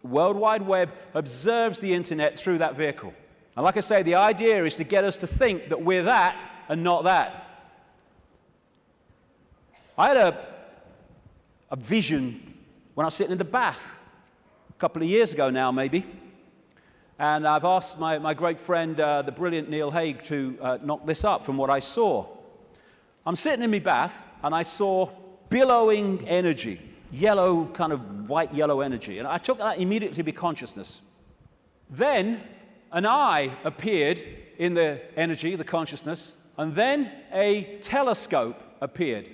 World Wide Web, observes the internet through that vehicle. And like I say, the idea is to get us to think that we're that and not that. I had a vision when I was sitting in the bath a couple of years ago now, maybe. And I've asked my great friend, the brilliant Neil Haig, to knock this up from what I saw. I'm sitting in my bath, and I saw billowing energy, yellow, kind of white-yellow energy. And I took that immediately to be consciousness. Then an eye appeared in the energy, the consciousness, and then a telescope appeared.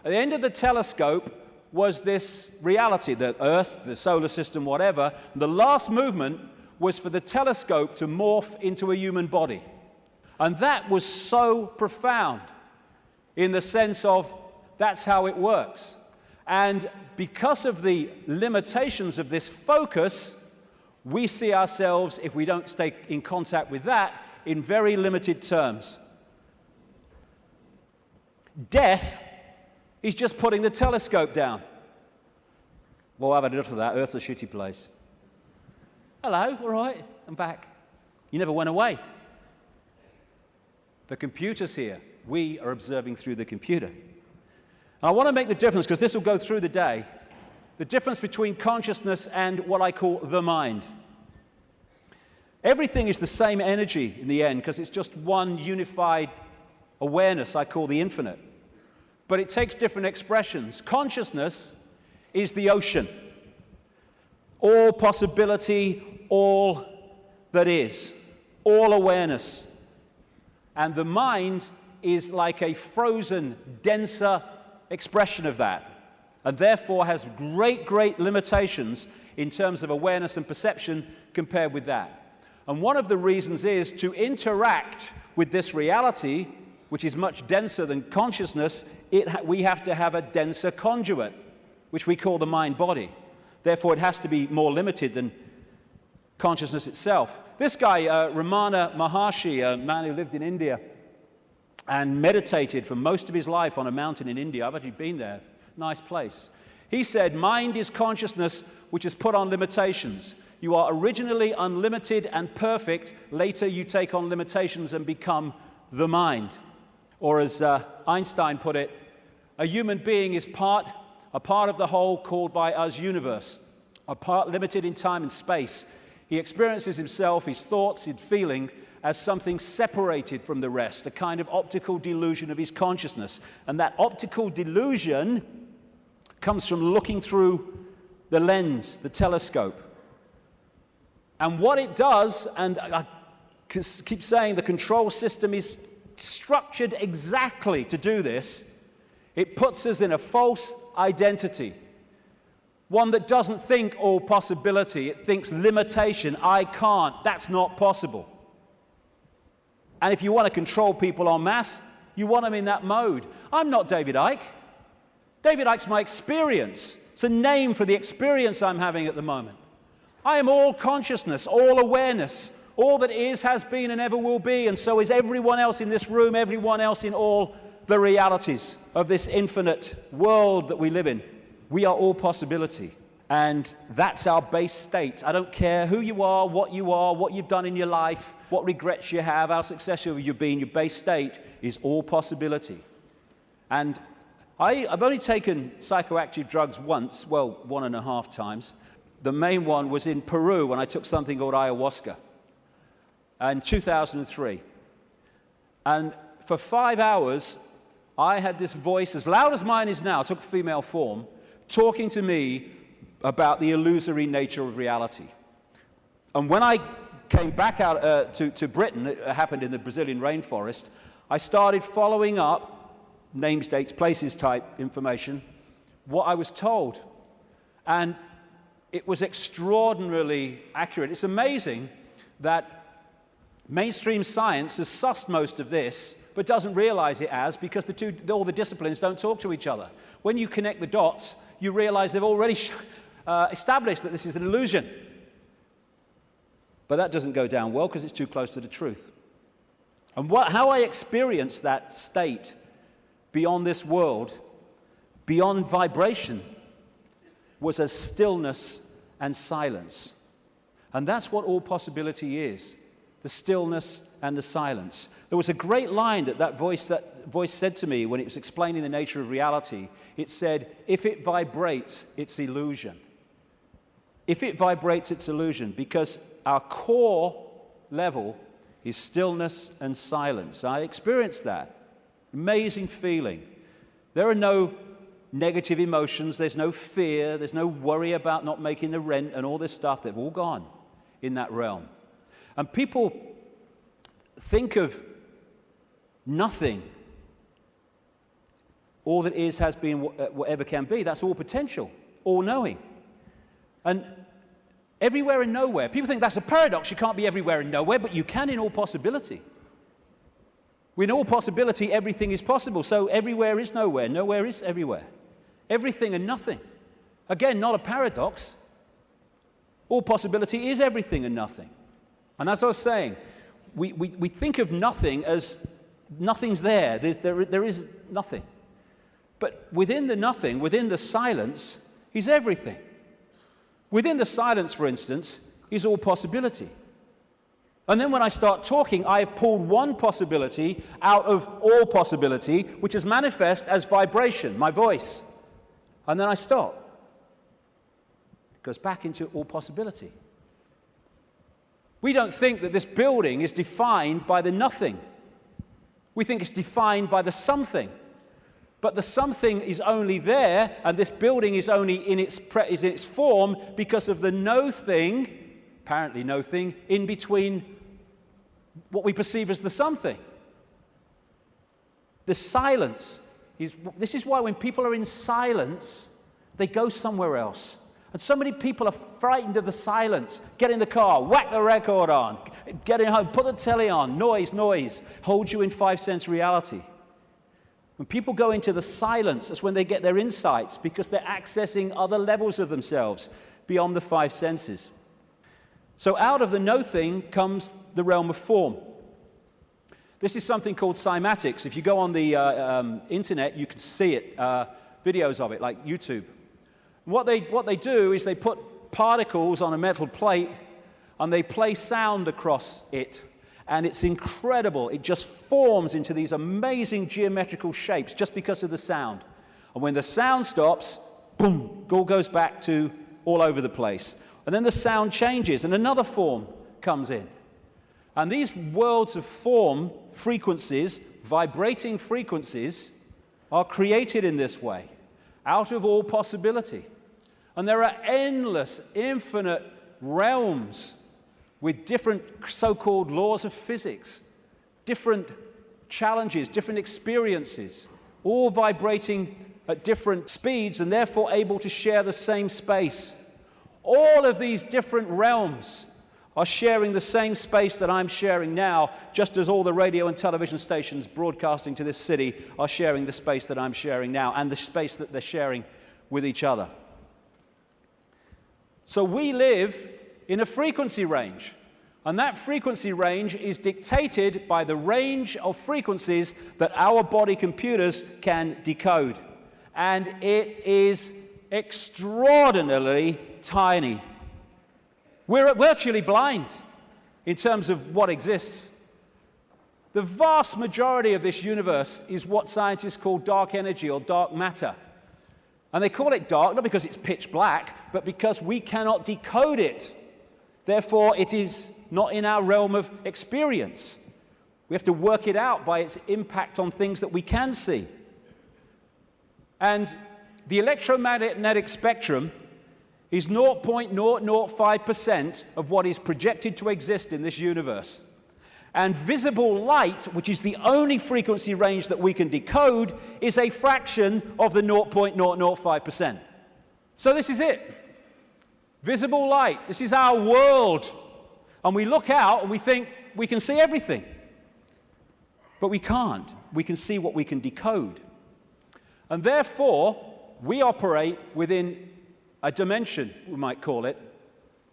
At the end of the telescope was this reality, the Earth, the solar system, whatever. The last movement was for the telescope to morph into a human body. And that was so profound in the sense of that's how it works. And because of the limitations of this focus, we see ourselves, if we don't stay in contact with that, in very limited terms. Death is just putting the telescope down. Well, I've had enough of that. Earth's a shitty place. Hello, all right, I'm back. You never went away. The computer's here. We are observing through the computer. And I want to make the difference, because this will go through the day, the difference between consciousness and what I call the mind. Everything is the same energy in the end, because it's just one unified awareness I call the infinite. But it takes different expressions. Consciousness is the ocean. All possibility, all that is, all awareness. And the mind is like a frozen, denser expression of that, and therefore has great, great limitations in terms of awareness and perception compared with that. And one of the reasons is to interact with this reality, which is much denser than consciousness, we have to have a denser conduit, which we call the mind-body. Therefore, it has to be more limited than consciousness itself. This guy, Ramana Maharshi, a man who lived in India and meditated for most of his life on a mountain in India. I've actually been there. Nice place. He said, mind is consciousness which is put on limitations. You are originally unlimited and perfect. Later, you take on limitations and become the mind. Or as Einstein put it, a human being is a part of the whole called by us universe, a part limited in time and space. He experiences himself, his thoughts, his feeling, as something separated from the rest, a kind of optical delusion of his consciousness. And that optical delusion comes from looking through the lens, the telescope. And what it does, and I keep saying the control system is structured exactly to do this, it puts us in a false identity. One that doesn't think all possibility, it thinks limitation, I can't, that's not possible. And if you want to control people en masse, you want them in that mode. I'm not David Icke. David Icke's my experience. It's a name for the experience I'm having at the moment. I am all consciousness, all awareness. All that is, has been, and ever will be, and so is everyone else in this room, everyone else in all the realities of this infinite world that we live in. We are all possibility, and that's our base state. I don't care who you are, what you've done in your life, what regrets you have, how successful you've been. Your base state is all possibility. And I've only taken psychoactive drugs once, well, 1.5 times. The main one was in Peru when I took something called ayahuasca in 2003. And for 5 hours, I had this voice, as loud as mine is now, took a female form, talking to me about the illusory nature of reality. And when I came back out to Britain, it happened in the Brazilian rainforest, I started following up names, dates, places type information, what I was told. And it was extraordinarily accurate. It's amazing that mainstream science has sussed most of this, but doesn't realize it as, because all the disciplines don't talk to each other. When you connect the dots, you realize they've already established that this is an illusion. But that doesn't go down well because it's too close to the truth. And how I experienced that state beyond this world, beyond vibration, was as stillness and silence. And that's what all possibility is, the stillness and the silence. There was a great line that voice said to me when it was explaining the nature of reality. It said, if it vibrates, it's illusion. If it vibrates, it's illusion, because our core level is stillness and silence. I experienced that. Amazing feeling. There are no negative emotions, there's no fear, there's no worry about not making the rent and all this stuff. They've all gone in that realm. And people think of nothing. All that is, has been, whatever can be. That's all potential, all knowing. And everywhere and nowhere. People think that's a paradox. You can't be everywhere and nowhere, but you can in all possibility. In all possibility, everything is possible. So everywhere is nowhere. Nowhere is everywhere. Everything and nothing. Again, not a paradox. All possibility is everything and nothing. And as I was saying, we think of nothing as nothing's there. There is nothing. But within the nothing, within the silence, is everything. Within the silence, for instance, is all possibility. And then when I start talking, I have pulled one possibility out of all possibility, which is manifest as vibration, my voice. And then I stop. It goes back into all possibility. We don't think that this building is defined by the nothing. We think it's defined by the something. But the something is only there, and this building is only in its form because of the no thing, apparently no thing, in between what we perceive as the something. The silence this is why when people are in silence, they go somewhere else. And so many people are frightened of the silence. Get in the car, whack the record on, get in home, put the telly on, noise, hold you in 5 sense reality. When people go into the silence, that's when they get their insights, because they're accessing other levels of themselves beyond the 5 senses. So out of the no thing comes the realm of form. This is something called cymatics. If you go on the internet, you can see it, videos of it, like YouTube. What they do is they put particles on a metal plate and they play sound across it. And it's incredible. It just forms into these amazing geometrical shapes just because of the sound. And when the sound stops, boom, it all goes back to all over the place. And then the sound changes and another form comes in. And these worlds of form, frequencies, vibrating frequencies, are created in this way, out of all possibility. And there are endless, infinite realms with different so-called laws of physics, different challenges, different experiences, all vibrating at different speeds and therefore able to share the same space. All of these different realms are sharing the same space that I'm sharing now, just as all the radio and television stations broadcasting to this city are sharing the space that I'm sharing now and the space that they're sharing with each other. So we live in a frequency range, and that frequency range is dictated by the range of frequencies that our body computers can decode. And it is extraordinarily tiny. We're virtually blind in terms of what exists. The vast majority of this universe is what scientists call dark energy or dark matter. And they call it dark not because it's pitch black, but because we cannot decode it. Therefore, it is not in our realm of experience. We have to work it out by its impact on things that we can see. And the electromagnetic spectrum is 0.005% of what is projected to exist in this universe. And visible light, which is the only frequency range that we can decode, is a fraction of the 0.005%. So this is it. Visible light. This is our world. And we look out and we think we can see everything. But we can't. We can see what we can decode. And therefore, we operate within a dimension, we might call it,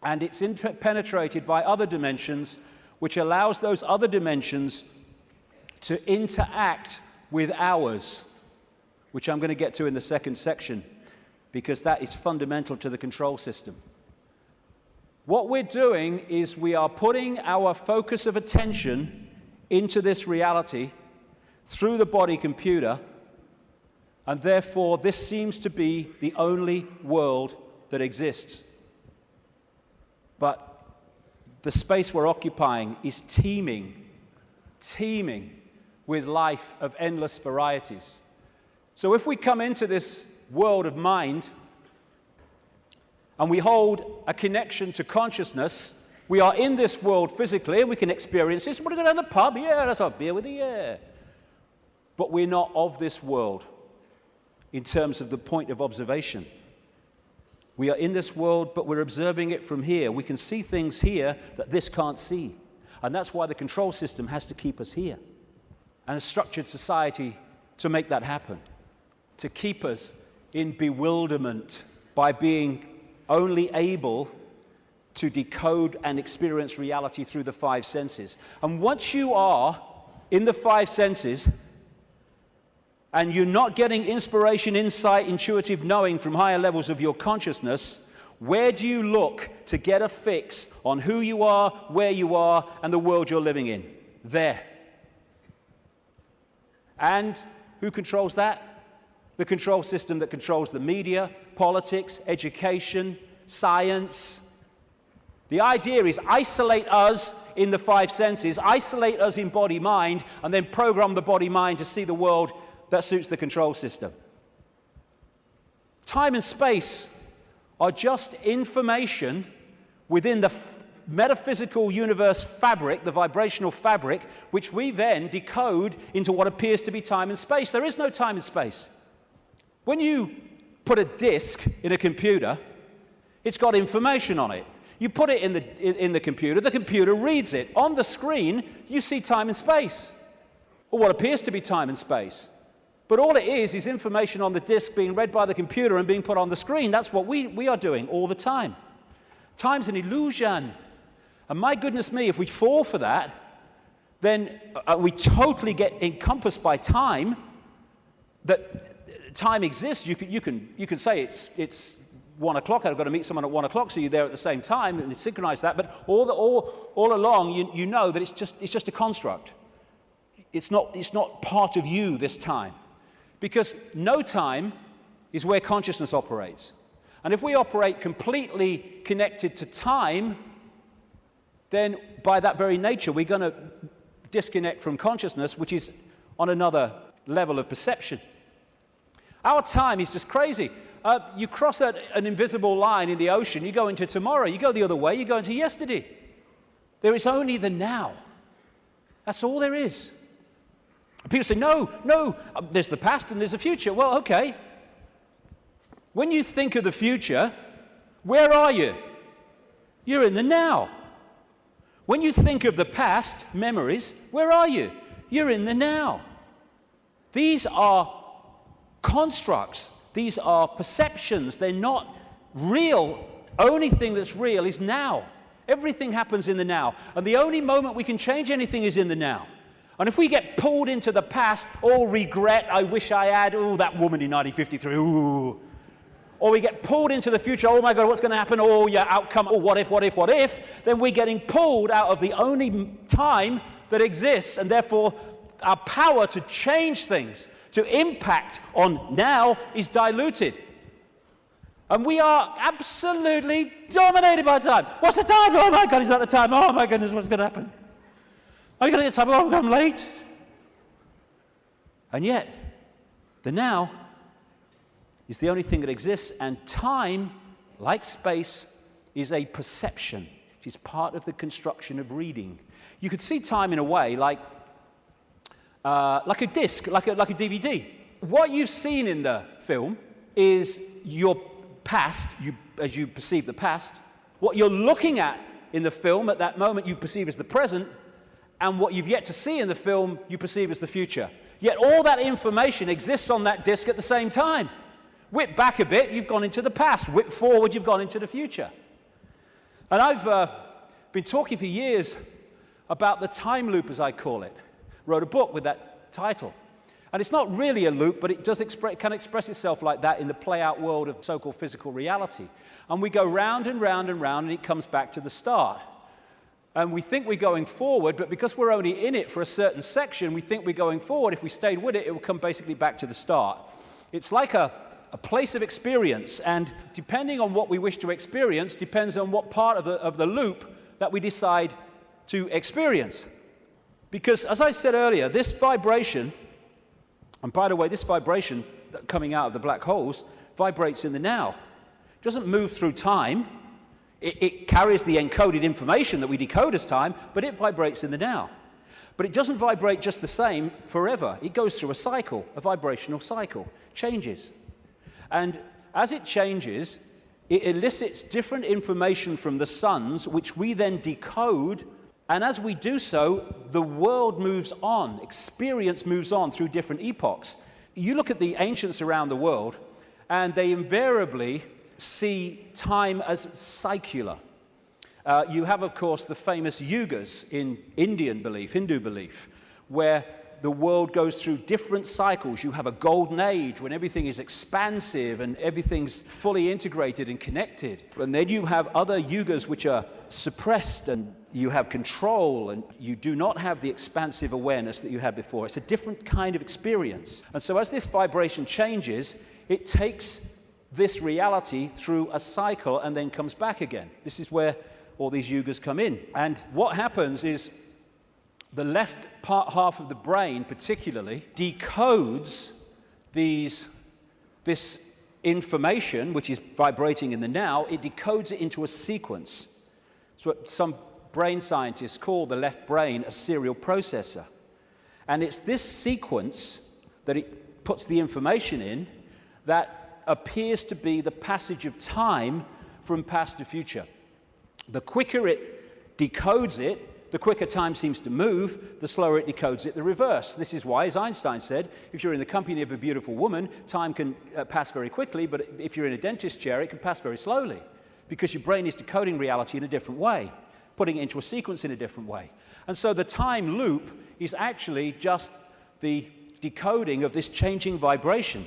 and it's penetrated by other dimensions, which allows those other dimensions to interact with ours, which I'm going to get to in the second section, because that is fundamental to the control system. What we're doing is we are putting our focus of attention into this reality through the body computer, and therefore this seems to be the only world that exists. But the space we're occupying is teeming with life of endless varieties. So if we come into this world of mind and we hold a connection to consciousness, we are in this world physically and we can experience this. We're going to go to the pub, yeah, let's have a beer with you, yeah. But we're not of this world in terms of the point of observation. We are in this world, but we're observing it from here. We can see things here that this can't see. And that's why the control system has to keep us here. And a structured society to make that happen. To keep us in bewilderment by being only able to decode and experience reality through the five senses. And once you are in the five senses, and you're not getting inspiration, insight, intuitive knowing from higher levels of your consciousness, where do you look to get a fix on who you are, where you are, and the world you're living in? There. And who controls that? The control system that controls the media, politics, education, science. The idea is isolate us in the five senses, isolate us in body-mind, and then program the body-mind to see the world that suits the control system. Time and space are just information within the metaphysical universe fabric, the vibrational fabric, which we then decode into what appears to be time and space. There is no time and space. When you put a disk in a computer, it's got information on it. You put it in the computer reads it. On the screen, you see time and space, or what appears to be time and space. But all it is information on the disk being read by the computer and being put on the screen. That's what we are doing all the time. Time's an illusion. And my goodness me, if we fall for that, then we totally get encompassed by time, that time exists. You can say it's 1 o'clock, I've got to meet someone at 1 o'clock, so you're there at the same time, and synchronize that. But all along, you know that it's just a construct. It's not part of you this time. Because no time is where consciousness operates. And if we operate completely connected to time, then by that very nature, we're going to disconnect from consciousness, which is on another level of perception. Our time is just crazy. You cross an invisible line in the ocean, you go into tomorrow, you go the other way, you go into yesterday. There is only the now. That's all there is. People say, no, there's the past and there's the future. Well, okay. When you think of the future, where are you? You're in the now. When you think of the past, memories, where are you? You're in the now. These are constructs. These are perceptions. They're not real. Only thing that's real is now. Everything happens in the now. And the only moment we can change anything is in the now. And if we get pulled into the past, all regret, I wish I had, oh, that woman in 1953, ooh. Or we get pulled into the future, oh my God, what's going to happen? Oh, yeah, outcome, oh, what if? Then we're getting pulled out of the only time that exists, and therefore our power to change things, to impact on now is diluted. And we are absolutely dominated by time. What's the time? Oh my God, is that the time? Oh my goodness, what's going to happen? Are you going to get time? Oh, I'm late. And yet, the now is the only thing that exists, and time, like space, is a perception. It is part of the construction of reading. You could see time in a way like a disc, like a DVD. What you've seen in the film is your past, as you perceive the past. What you're looking at in the film at that moment you perceive as the present, and what you've yet to see in the film you perceive as the future. Yet all that information exists on that disc at the same time. Whip back a bit, you've gone into the past. Whip forward, you've gone into the future. And I've been talking for years about the time loop, as I call it. wrote a book with that title. And it's not really a loop, but it does can express itself like that in the play-out world of so-called physical reality. And we go round and round and round, and it comes back to the start. And we think we're going forward, but because we're only in it for a certain section, we think we're going forward. If we stayed with it, it will come basically back to the start. It's like a place of experience, and depending on what we wish to experience, depends on what part of the loop that we decide to experience. Because, as I said earlier, this vibration, and by the way, this vibration coming out of the black holes vibrates in the now. It doesn't move through time. It carries the encoded information that we decode as time, but it vibrates in the now. But it doesn't vibrate just the same forever. It goes through a cycle, a vibrational cycle, changes. And as it changes, it elicits different information from the suns, which we then decode. And as we do so, the world moves on, experience moves on through different epochs. You look at the ancients around the world, and they invariably see time as cyclical. You have, of course, the famous yugas in Indian belief, Hindu belief, where the world goes through different cycles. You have a golden age when everything is expansive and everything's fully integrated and connected. And then you have other yugas which are suppressed, and you have control, and you do not have the expansive awareness that you had before. It's a different kind of experience. And so as this vibration changes, it takes this reality through a cycle and then comes back again. This is where all these yugas come in. And what happens is the left half of the brain particularly decodes this information, which is vibrating in the now. It decodes it into a sequence. It's what some brain scientists call the left brain a serial processor. And it's this sequence that it puts the information in that appears to be the passage of time from past to future. The quicker it decodes it, the quicker time seems to move, the slower it decodes it the reverse. This is why, as Einstein said, if you're in the company of a beautiful woman, time can pass very quickly, but if you're in a dentist chair, it can pass very slowly, because your brain is decoding reality in a different way, putting it into a sequence in a different way. And so the time loop is actually just the decoding of this changing vibration,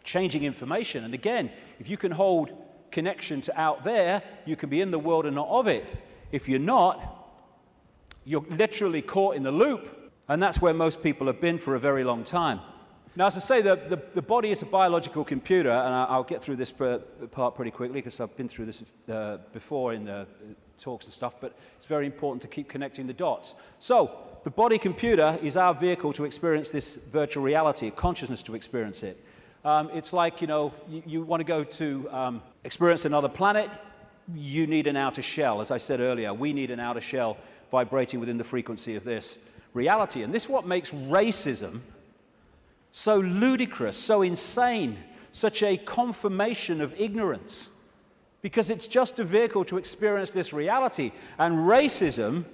changing information. And again, if you can hold connection to out there, you can be in the world and not of it. If you're not, you're literally caught in the loop, and that's where most people have been for a very long time. Now, as I say, the body is a biological computer, and I'll get through this part pretty quickly because I've been through this before in talks and stuff, but it's very important to keep connecting the dots. So, the body computer is our vehicle to experience this virtual reality, consciousness to experience it. It's like, you want to go to experience another planet, you need an outer shell. As I said earlier, we need an outer shell vibrating within the frequency of this reality. And this is what makes racism so ludicrous, so insane, such a confirmation of ignorance. Because it's just a vehicle to experience this reality. And racism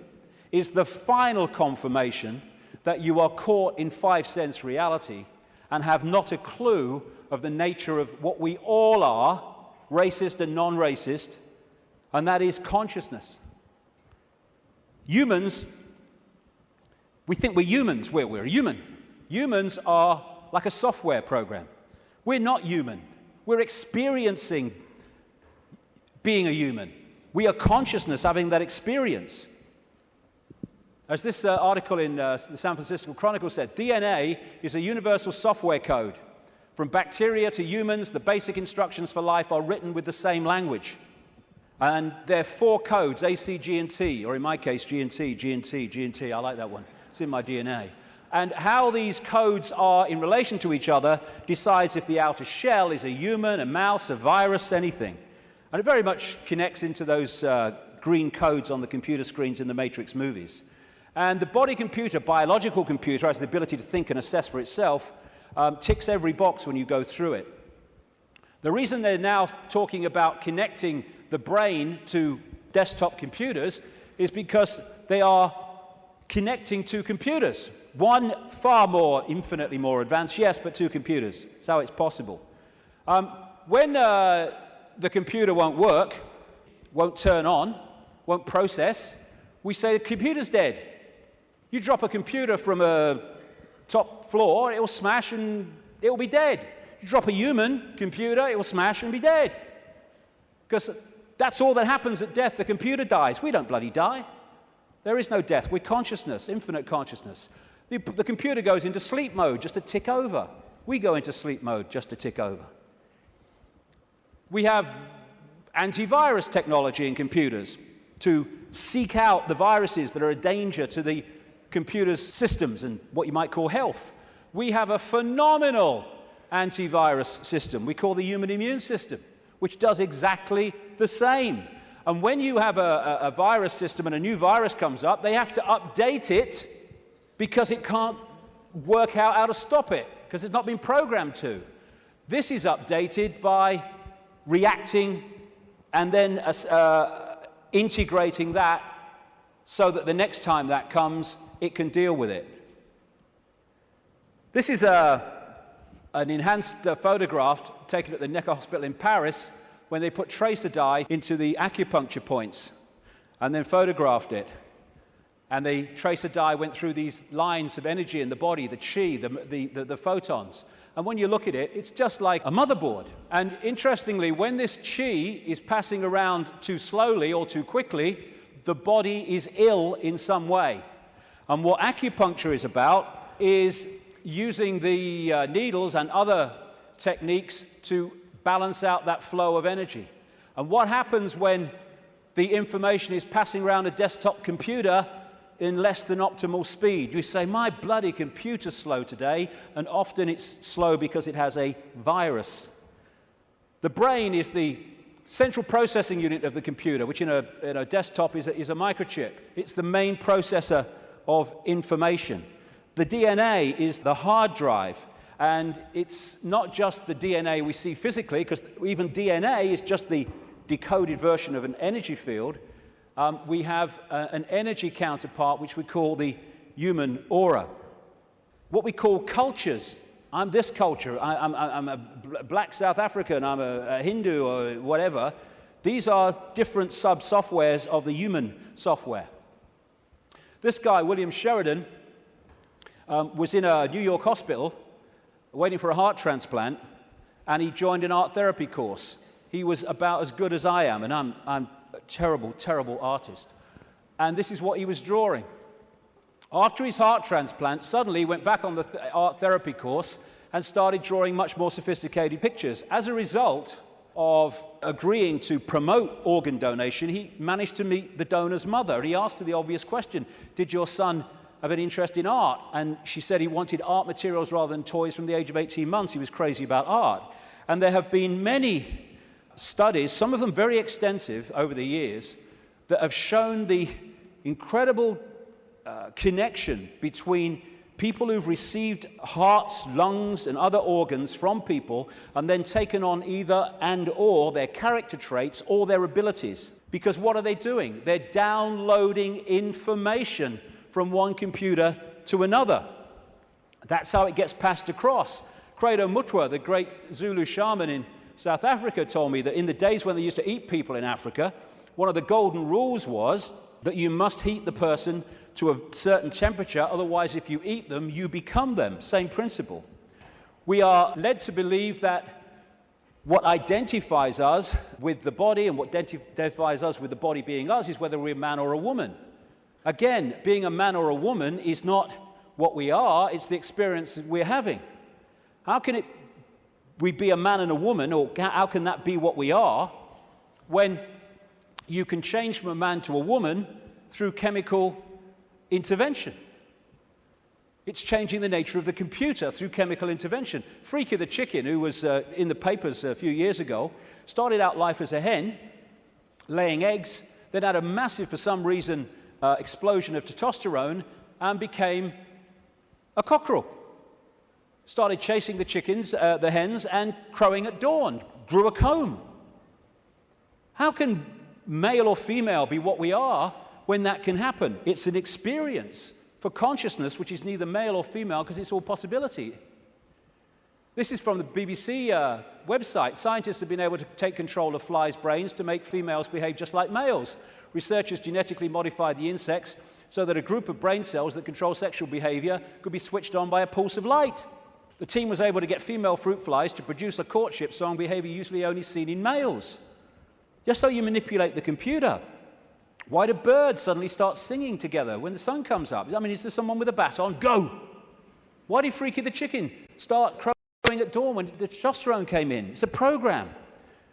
is the final confirmation that you are caught in five-sense reality and have not a clue of the nature of what we all are, racist and non-racist, and that is consciousness. Humans, we think we're humans. We're human. Humans are like a software program. We're not human. We're experiencing being a human. We are consciousness having that experience. As this article in the San Francisco Chronicle said, DNA is a universal software code. From bacteria to humans, the basic instructions for life are written with the same language. And there are four codes, A, C, G, and T, or in my case, G and T, G and T, G and T. I like that one. It's in my DNA. And how these codes are in relation to each other decides if the outer shell is a human, a mouse, a virus, anything. And it very much connects into those green codes on the computer screens in the Matrix movies. And the body computer, biological computer, has the ability to think and assess for itself, ticks every box when you go through it. The reason they're now talking about connecting the brain to desktop computers is because they are connecting two computers. One far more, infinitely more advanced, yes, but two computers. That's how it's possible. When the computer won't work, won't turn on, won't process, we say the computer's dead. You drop a computer from a top floor, it will smash and it will be dead. You drop a human computer, it will smash and be dead. Because that's all that happens at death. The computer dies. We don't bloody die. There is no death. We're consciousness, infinite consciousness. The computer goes into sleep mode just to tick over. We go into sleep mode just to tick over. We have antivirus technology in computers to seek out the viruses that are a danger to the computer's systems and what you might call health. We have a phenomenal antivirus system we call the human immune system, which does exactly the same. And when you have a virus system and a new virus comes up, they have to update it because it can't work out how to stop it, because it's not been programmed to. This is updated by reacting and then integrating that so that the next time that comes, it can deal with it. This is an enhanced photograph taken at the Necker Hospital in Paris when they put tracer dye into the acupuncture points and then photographed it. And the tracer dye went through these lines of energy in the body, the chi, the photons. And when you look at it, it's just like a motherboard. And interestingly, when this chi is passing around too slowly or too quickly, the body is ill in some way. And what acupuncture is about is using the needles and other techniques to balance out that flow of energy. And what happens when the information is passing around a desktop computer in less than optimal speed? You say, my bloody computer's slow today, and often it's slow because it has a virus. The brain is the central processing unit of the computer, which in a desktop is a microchip. It's the main processor of information. The DNA is the hard drive, and it's not just the DNA we see physically, because even DNA is just the decoded version of an energy field. We have an energy counterpart, which we call the human aura. What we call cultures. I'm this culture. I'm a black South African. I'm a Hindu or whatever. These are different sub-softwares of the human software. This guy, William Sheridan, was in a New York hospital waiting for a heart transplant, and he joined an art therapy course. He was about as good as I am, and I'm a terrible, terrible artist. And this is what he was drawing. After his heart transplant, suddenly he went back on the art therapy course and started drawing much more sophisticated pictures. As a result of agreeing to promote organ donation, he managed to meet the donor's mother. He asked her the obvious question, did your son have an interest in art? And she said he wanted art materials rather than toys from the age of 18 months. He was crazy about art. And there have been many studies, some of them very extensive over the years, that have shown the incredible connection between people who've received hearts, lungs, and other organs from people and then taken on either and or their character traits or their abilities. Because what are they doing? They're downloading information from one computer to another. That's how it gets passed across. Credo Mutwa, the great Zulu shaman in South Africa, told me that in the days when they used to eat people in Africa, one of the golden rules was that you must heat the person to a certain temperature, otherwise if you eat them, you become them. Same principle. We are led to believe that what identifies us with the body and what identifies us with the body being us is whether we're a man or a woman. Again, being a man or a woman is not what we are, it's the experience we're having. How can we be a man and a woman, or how can that be what we are, when you can change from a man to a woman through chemical intervention? It's changing the nature of the computer through chemical intervention. Freaky the chicken, who was in the papers a few years ago, started out life as a hen, laying eggs, then had a massive, for some reason, explosion of testosterone, and became a cockerel. Started chasing the chickens, the hens, and crowing at dawn. Grew a comb. How can male or female be what we are when that can happen? It's an experience for consciousness which is neither male or female because it's all possibility. This is from the BBC website. Scientists have been able to take control of flies' brains to make females behave just like males. Researchers genetically modified the insects so that a group of brain cells that control sexual behavior could be switched on by a pulse of light. The team was able to get female fruit flies to produce a courtship song behavior usually only seen in males. Just so you manipulate the computer. Why do birds suddenly start singing together when the sun comes up? I mean, is there someone with a baton? Go! Why did Freaky the chicken start crowing at dawn when the testosterone came in? It's a program.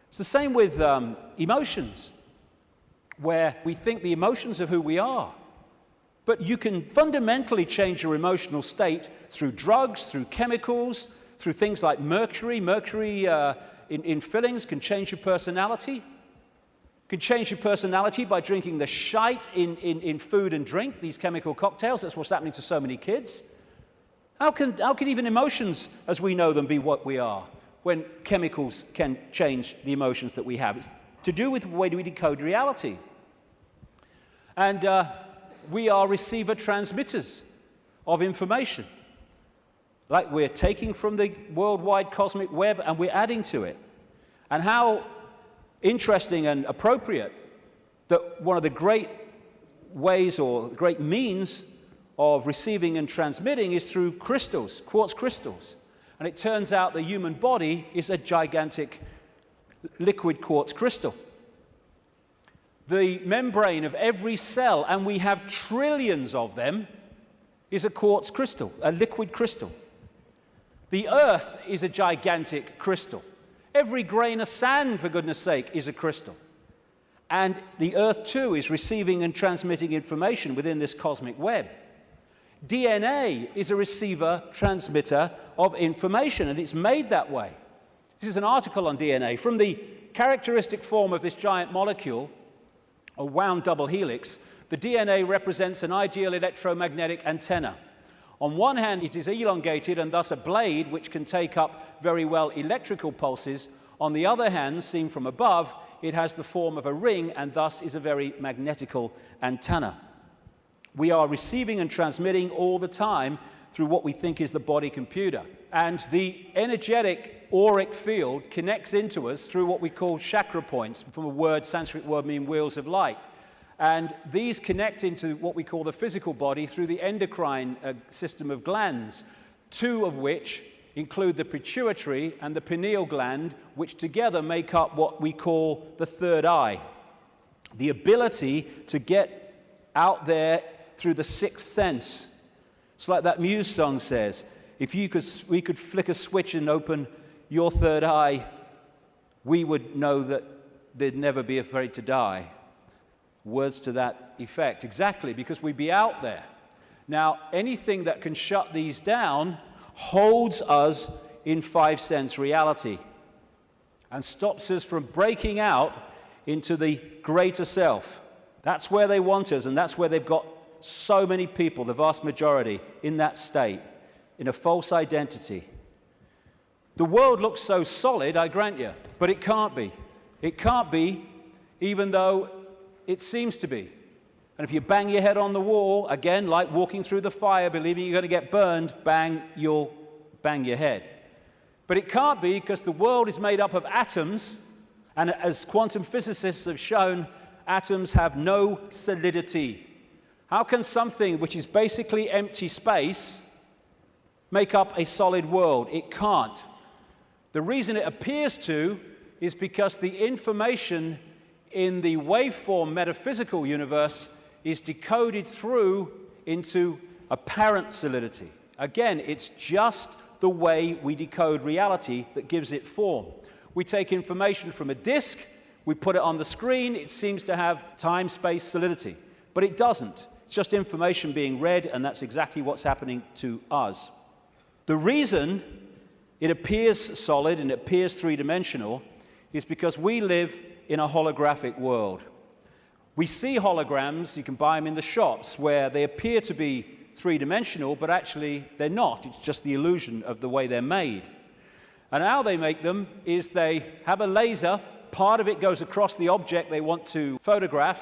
It's the same with emotions, where we think the emotions of who we are. But you can fundamentally change your emotional state through drugs, through chemicals, through things like mercury. Mercury in fillings can change your personality. Can change your personality by drinking the shite in food and drink, these chemical cocktails. That's what's happening to so many kids. How can even emotions, as we know them, be what we are when chemicals can change the emotions that we have? It's to do with the way we decode reality. And we are receiver-transmitters of information. Like we're taking from the worldwide cosmic web and we're adding to it. And how interesting and appropriate that one of the great ways or great means of receiving and transmitting is through crystals, quartz crystals. And it turns out the human body is a gigantic liquid quartz crystal. The membrane of every cell, and we have trillions of them, is a quartz crystal, a liquid crystal. The Earth is a gigantic crystal. Every grain of sand, for goodness sake, is a crystal. And the Earth, too, is receiving and transmitting information within this cosmic web. DNA is a receiver-transmitter of information, and it's made that way. This is an article on DNA. From the characteristic form of this giant molecule, a wound double helix, the DNA represents an ideal electromagnetic antenna. On one hand, it is elongated and thus a blade which can take up very well electrical pulses. On the other hand, seen from above, it has the form of a ring and thus is a very magnetical antenna. We are receiving and transmitting all the time through what we think is the body computer. And the energetic auric field connects into us through what we call chakra points, from a word, Sanskrit word meaning wheels of light. And these connect into what we call the physical body through the endocrine system of glands, two of which include the pituitary and the pineal gland, which together make up what we call the third eye. The ability to get out there through the sixth sense. It's like that Muse song says, if we could flick a switch and open your third eye, we would know that they'd never be afraid to die. Words to that effect. Exactly, because we'd be out there. Now, anything that can shut these down holds us in five-sense reality and stops us from breaking out into the greater self. That's where they want us, and that's where they've got so many people, the vast majority, in that state, in a false identity. The world looks so solid, I grant you, but it can't be. It can't be, even though it seems to be. And if you bang your head on the wall, again, like walking through the fire, believing you're going to get burned, bang, you'll bang your head. But it can't be, because the world is made up of atoms, and as quantum physicists have shown, atoms have no solidity. How can something which is basically empty space make up a solid world? It can't. The reason it appears to is because the information in the waveform metaphysical universe is decoded through into apparent solidity. Again, it's just the way we decode reality that gives it form. We take information from a disk, we put it on the screen, it seems to have time-space solidity. But it doesn't. It's just information being read, and that's exactly what's happening to us. The reason it appears solid and it appears three-dimensional is because we live in a holographic world. We see holograms, you can buy them in the shops, where they appear to be three-dimensional, but actually they're not. It's just the illusion of the way they're made. And how they make them is they have a laser, part of it goes across the object they want to photograph,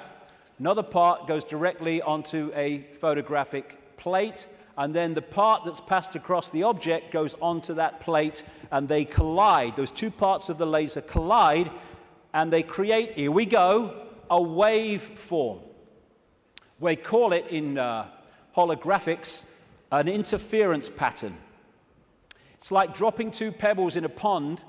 another part goes directly onto a photographic plate, and then the part that's passed across the object goes onto that plate, and they collide. Those two parts of the laser collide, and they create, here we go, a wave form. We call it in holographics an interference pattern. It's like dropping two pebbles in a pond,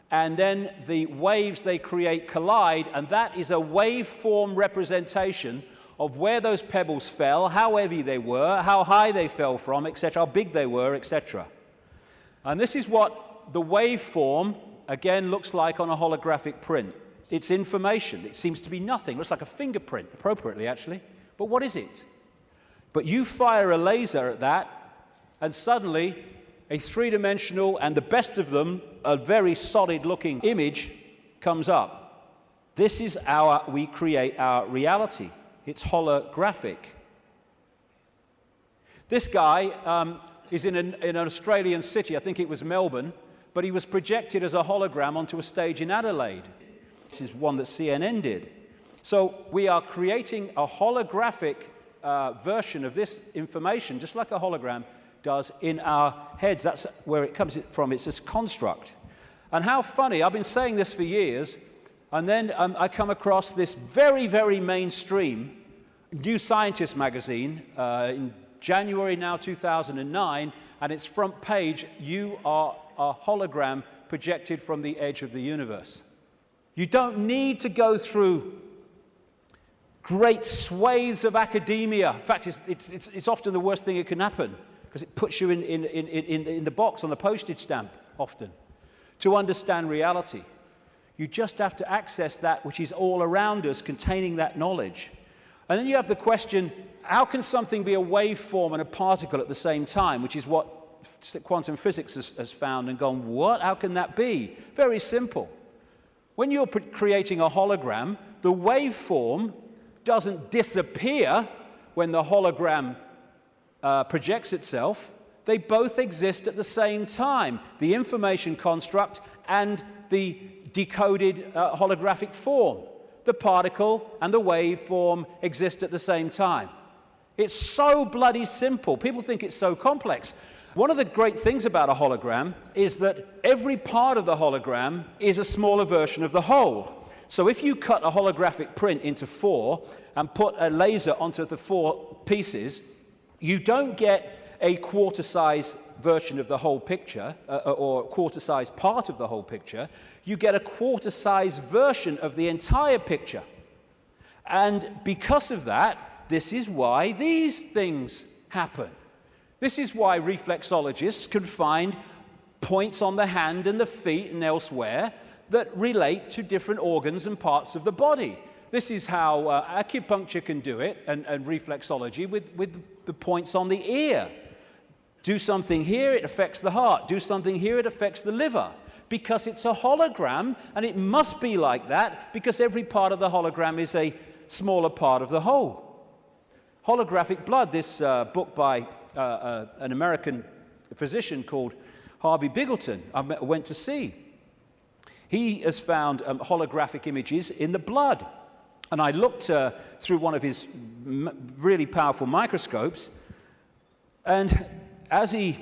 and then the waves they create collide, and that is a waveform representation of where those pebbles fell, how heavy they were, how high they fell from, etc., how big they were, etc. And this is what the waveform, again, looks like on a holographic print. It's information. It seems to be nothing. It looks like a fingerprint, appropriately, actually. But what is it? But you fire a laser at that, and suddenly a three-dimensional, and the best of them, a very solid-looking image comes up. This is how we create our reality. It's holographic. This guy is in an Australian city, I think it was Melbourne, but he was projected as a hologram onto a stage in Adelaide. This is one that CNN did. So we are creating a holographic version of this information, just like a hologram does in our heads. That's where it comes from. It's this construct. And how funny, I've been saying this for years, and then I come across this very, very mainstream New Scientist magazine in January now 2009, and its front page, you are a hologram projected from the edge of the universe. You don't need to go through great swathes of academia. In fact, it's often the worst thing that can happen, because it puts you in the box on the postage stamp, often, to understand reality. You just have to access that which is all around us, containing that knowledge. And then you have the question, how can something be a waveform and a particle at the same time, which is what quantum physics has found and gone, what? How can that be? Very simple. When you're creating a hologram, the waveform doesn't disappear when the hologram projects itself. They both exist at the same time, the information construct and the decoded holographic form. The particle and the waveform exist at the same time. It's so bloody simple. People think it's so complex. One of the great things about a hologram is that every part of the hologram is a smaller version of the whole. So if you cut a holographic print into four and put a laser onto the four pieces, you don't get a quarter-size version of the whole picture, or a quarter-size part of the whole picture. You get a quarter-size version of the entire picture. And because of that, this is why these things happen. This is why reflexologists can find points on the hand and the feet and elsewhere that relate to different organs and parts of the body. This is how acupuncture can do it, and reflexology with the points on the ear. Do something here, it affects the heart. Do something here, it affects the liver. Because it's a hologram, and it must be like that, because every part of the hologram is a smaller part of the whole. Holographic blood, this book by an American physician called Harvey Biggleton, I went to see. He has found holographic images in the blood. And I looked through one of his really powerful microscopes, and as he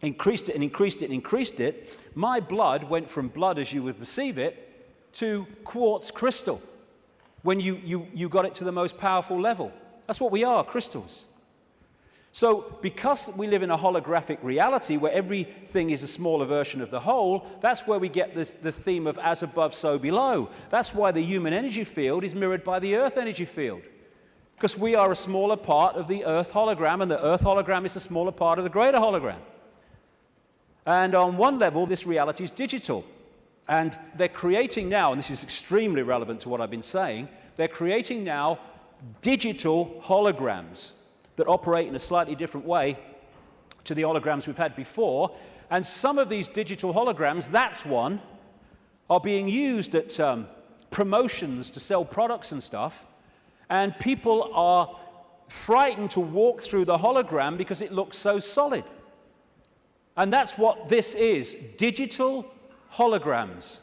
increased it and increased it and increased it, my blood went from blood as you would perceive it to quartz crystal when you got it to the most powerful level. That's what we are, crystals. So because we live in a holographic reality where everything is a smaller version of the whole, that's where we get the theme of as above, so below. That's why the human energy field is mirrored by the Earth energy field. Because we are a smaller part of the Earth hologram, and the Earth hologram is a smaller part of the greater hologram. And on one level, this reality is digital. And they're creating now, and this is extremely relevant to what I've been saying, they're creating now digital holograms that operate in a slightly different way to the holograms we've had before. And some of these digital holograms, that's one, are being used at promotions to sell products and stuff. And people are frightened to walk through the hologram because it looks so solid. And that's what this is, digital holograms.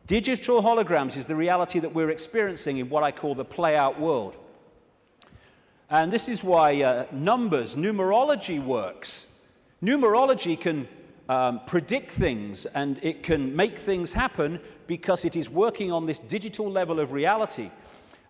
Digital holograms is the reality that we're experiencing in what I call the play-out world. And this is why numerology works. Numerology can predict things and it can make things happen because it is working on this digital level of reality.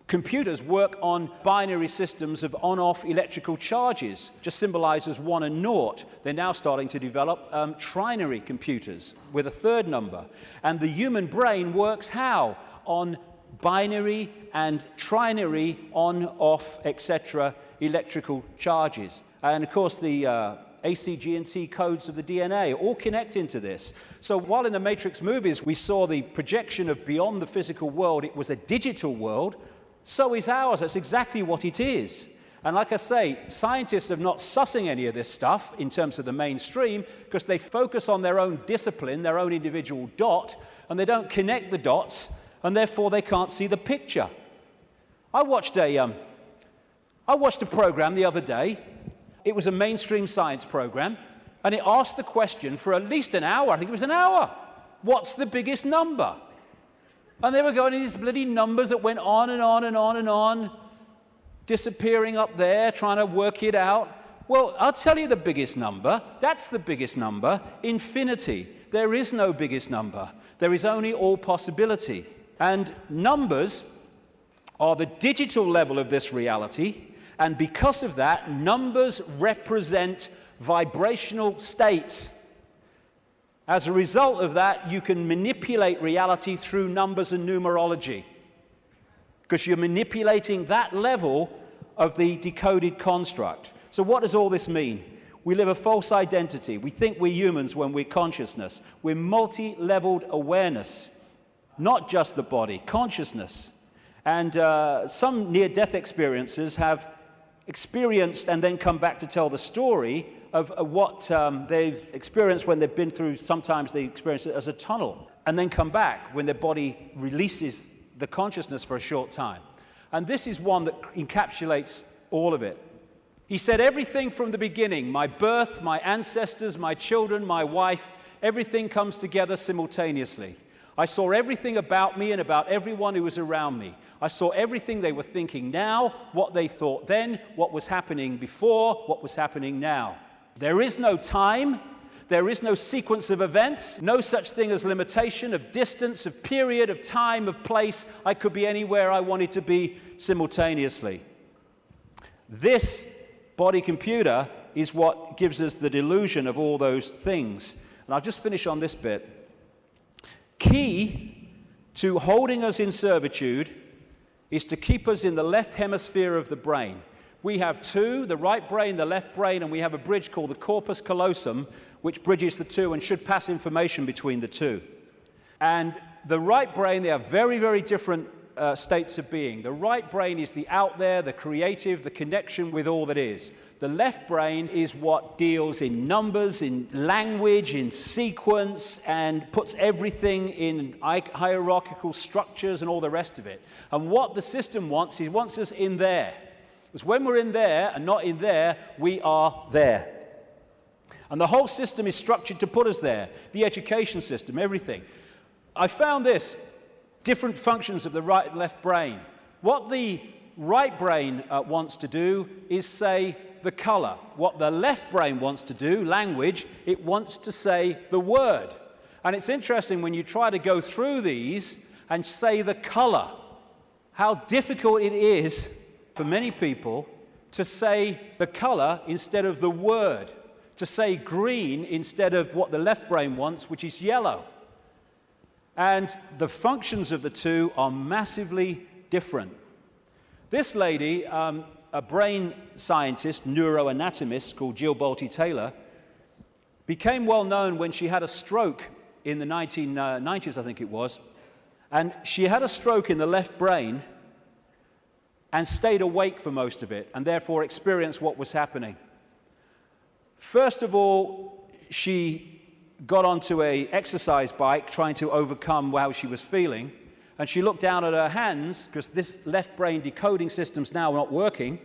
Computers work on binary systems of on-off electrical charges, just symbolized as 1 and 0. They're now starting to develop trinary computers with a third number. And the human brain works how? On binary and trinary on-off, etc. electrical charges. And of course the A, C, G, and T codes of the DNA all connect into this. So while in the Matrix movies we saw the projection of beyond the physical world, it was a digital world, so is ours. That's exactly what it is. And like I say, scientists are not sussing any of this stuff in terms of the mainstream because they focus on their own discipline, their own individual dot, and they don't connect the dots, and therefore they can't see the picture. I watched a program the other day. It was a mainstream science program, and it asked the question for at least an hour. I think it was an hour. What's the biggest number? And they were going in these bloody numbers that went on and on and on and on, disappearing up there, trying to work it out. Well, I'll tell you the biggest number. That's the biggest number, infinity. There is no biggest number. There is only all possibility. And numbers are the digital level of this reality. And because of that, numbers represent vibrational states. As a result of that, you can manipulate reality through numbers and numerology, because you're manipulating that level of the decoded construct. So what does all this mean? We live a false identity. We think we're humans when we're consciousness. We're multi-leveled awareness, not just the body, consciousness. And some near-death experiences have experienced and then come back to tell the story of what they've experienced when they've been through. Sometimes they experience it as a tunnel and then come back when their body releases the consciousness for a short time. And this is one that encapsulates all of it. He said, everything from the beginning, my birth, my ancestors, my children, my wife, everything comes together simultaneously. I saw everything about me and about everyone who was around me. I saw everything they were thinking now, what they thought then, what was happening before, what was happening now. There is no time. There is no sequence of events, no such thing as limitation of distance, of period, of time, of place. I could be anywhere I wanted to be simultaneously. This body computer is what gives us the delusion of all those things. And I'll just finish on this bit. Key to holding us in servitude is to keep us in the left hemisphere of the brain. We have two, the right brain, the left brain, and we have a bridge called the corpus callosum, which bridges the two and should pass information between the two. And the right brain, they are very, very different states of being. The right brain is the out there, the creative, the connection with all that is. The left brain is what deals in numbers, in language, in sequence, and puts everything in hierarchical structures and all the rest of it. And what the system wants, it wants us in there. Because when we're in there and not in there, we are there. And the whole system is structured to put us there. The education system, everything. I found this, different functions of the right and left brain. What the right brain wants to do is say the color. What the left brain wants to do, language, it wants to say the word. And it's interesting when you try to go through these and say the color, how difficult it is for many people to say the color instead of the word, to say green instead of what the left brain wants, which is yellow. And the functions of the two are massively different. This lady, a brain scientist, neuroanatomist called Jill Bolte Taylor, became well known when she had a stroke in the 1990s, I think it was. And she had a stroke in the left brain and stayed awake for most of it, and therefore experienced what was happening. First of all, she got onto an exercise bike trying to overcome how she was feeling, and she looked down at her hands, because this left brain decoding system's now not working,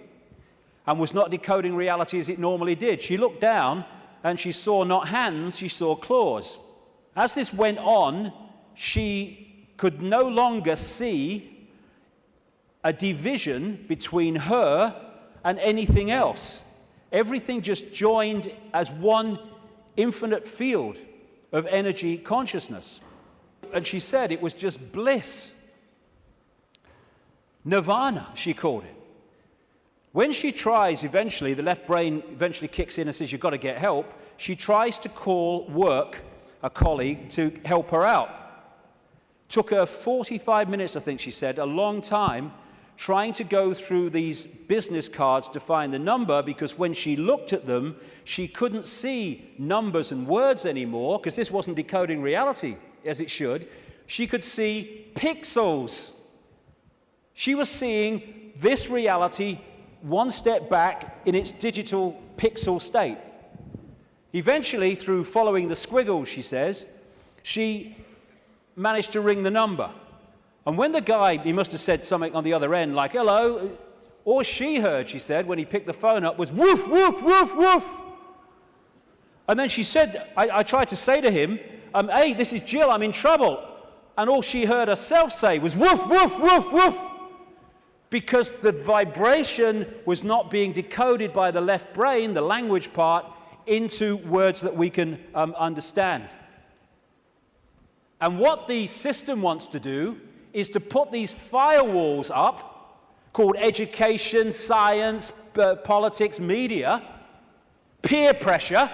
and was not decoding reality as it normally did. She looked down, and she saw not hands, she saw claws. As this went on, she could no longer see a division between her and anything else. Everything just joined as one infinite field of energy consciousness. And she said it was just bliss. Nirvana, she called it. When she tries eventually, the left brain eventually kicks in and says, you've got to get help, she tries to call work, a colleague, to help her out. Took her 45 minutes, I think she said, a long time, trying to go through these business cards to find the number, because when she looked at them, she couldn't see numbers and words anymore, because this wasn't decoding reality as it should. She could see pixels. She was seeing this reality one step back in its digital pixel state. Eventually, through following the squiggles, she says, she managed to ring the number. And when the guy, he must have said something on the other end, like, hello, all she heard, she said, when he picked the phone up was, woof, woof, woof, woof. And then she said, I tried to say to him, hey, this is Jill, I'm in trouble. And all she heard herself say was, woof, woof, woof, woof. Because the vibration was not being decoded by the left brain, the language part, into words that we can understand. And what the system wants to do is to put these firewalls up, called education, science, politics, media, peer pressure,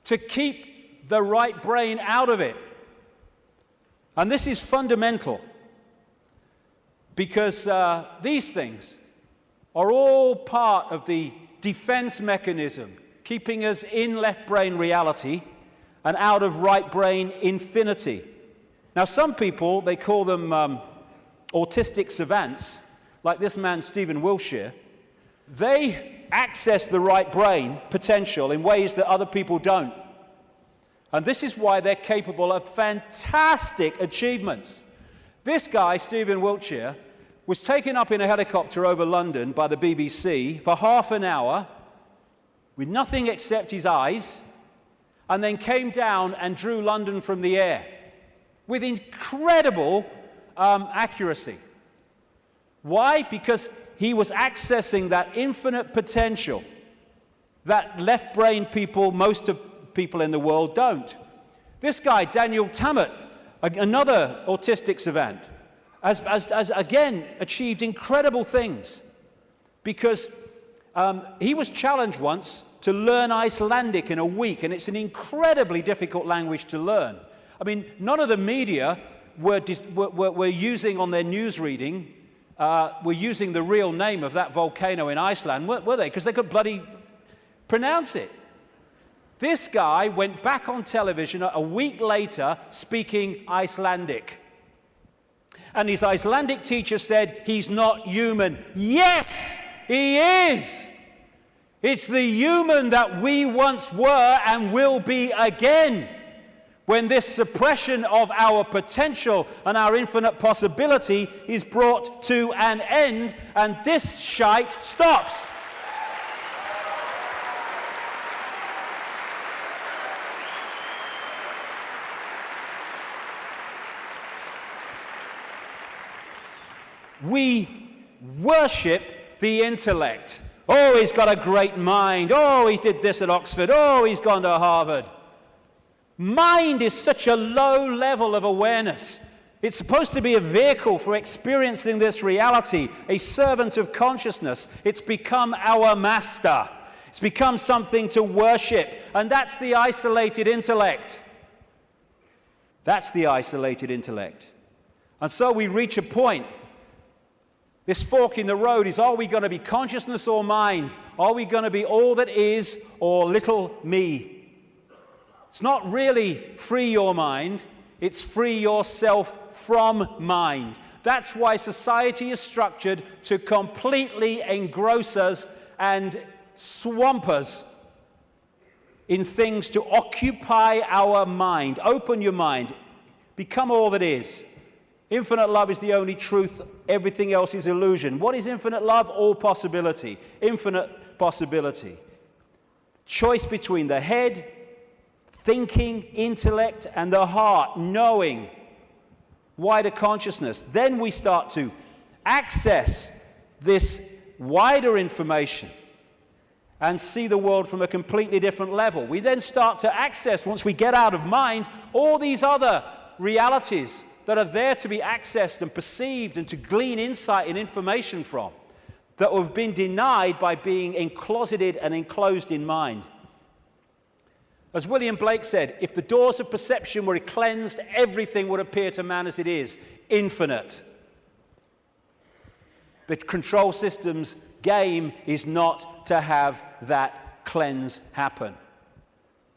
to keep the right brain out of it. And this is fundamental, because these things are all part of the defense mechanism, keeping us in left brain reality and out of right brain infinity. Now, some people, they call them autistic savants, like this man, Stephen Wiltshire. They access the right brain potential in ways that other people don't. And this is why they're capable of fantastic achievements. This guy, Stephen Wiltshire, was taken up in a helicopter over London by the BBC for half an hour with nothing except his eyes, and then came down and drew London from the air with incredible accuracy. Why? Because he was accessing that infinite potential that left brain people, most of people in the world, don't. This guy, Daniel Tammet, another autistic savant, has again achieved incredible things, because he was challenged once to learn Icelandic in a week, and it's an incredibly difficult language to learn. I mean, none of the media were using on their news reading, were using the real name of that volcano in Iceland, were they? Because they could bloody pronounce it. This guy went back on television a week later speaking Icelandic. And his Icelandic teacher said, he's not human. Yes, he is. It's the human that we once were and will be again. When this suppression of our potential and our infinite possibility is brought to an end, and this shite stops. We worship the intellect. Oh, he's got a great mind. Oh, he did this at Oxford. Oh, he's gone to Harvard. Mind is such a low level of awareness. It's supposed to be a vehicle for experiencing this reality, a servant of consciousness. It's become our master. It's become something to worship, and that's the isolated intellect. That's the isolated intellect. And so we reach a point. This fork in the road is, are we going to be consciousness or mind? Are we going to be all that is or little me? It's not really free your mind, it's free yourself from mind. That's why society is structured to completely engross us and swamp us in things to occupy our mind. Open your mind. Become all that is. Infinite love is the only truth. Everything else is illusion. What is infinite love? All possibility. Infinite possibility. Choice between the head, thinking, intellect, and the heart, knowing, wider consciousness. Then we start to access this wider information and see the world from a completely different level. We then start to access, once we get out of mind, all these other realities that are there to be accessed and perceived and to glean insight and information from, that have been denied by being encloseted and enclosed in mind. As William Blake said, if the doors of perception were cleansed, everything would appear to man as it is, infinite. The control system's game is not to have that cleanse happen.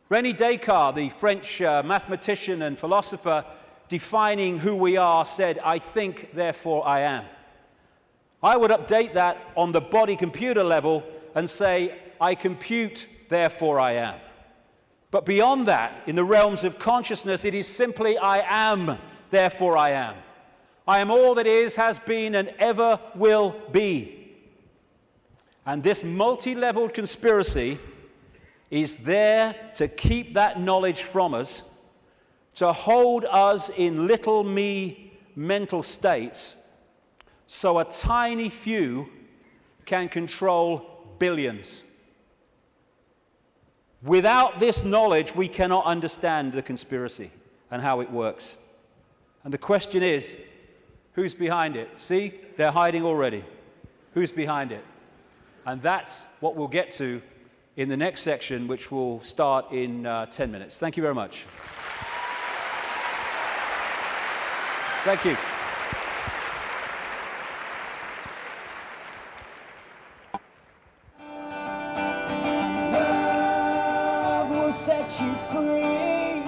René Descartes, the French mathematician and philosopher, defining who we are, said, "I think, therefore I am." I would update that on the body computer level and say, "I compute, therefore I am." But beyond that, in the realms of consciousness, it is simply "I am, therefore I am." I am all that is, has been, and ever will be. And this multi-leveled conspiracy is there to keep that knowledge from us, to hold us in little me mental states, so a tiny few can control billions. Without this knowledge, we cannot understand the conspiracy and how it works. And the question is, who's behind it? See, they're hiding already. Who's behind it? And that's what we'll get to in the next section, which will start in 10 minutes. Thank you very much. Thank you. Love will set you free.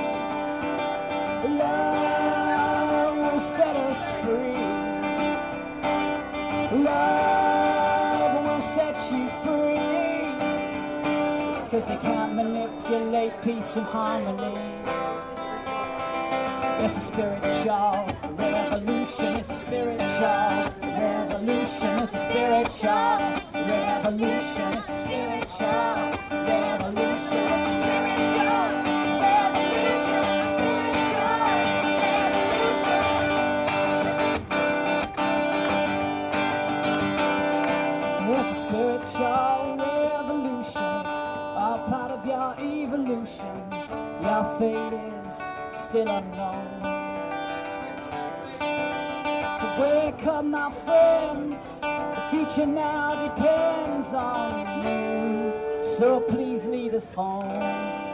Love will set us free. Love will set you free. 'Cause they can't manipulate peace and harmony. It's a spiritual revolution. It's a spiritual revolution. It's a spiritual revolution. It's a spiritual revolution. It's a spiritual revolution. It's a spiritual revolution. It's all part of your evolution. Your fate is still unknown. So wake up, my friends. The future now depends on you. So please lead us home.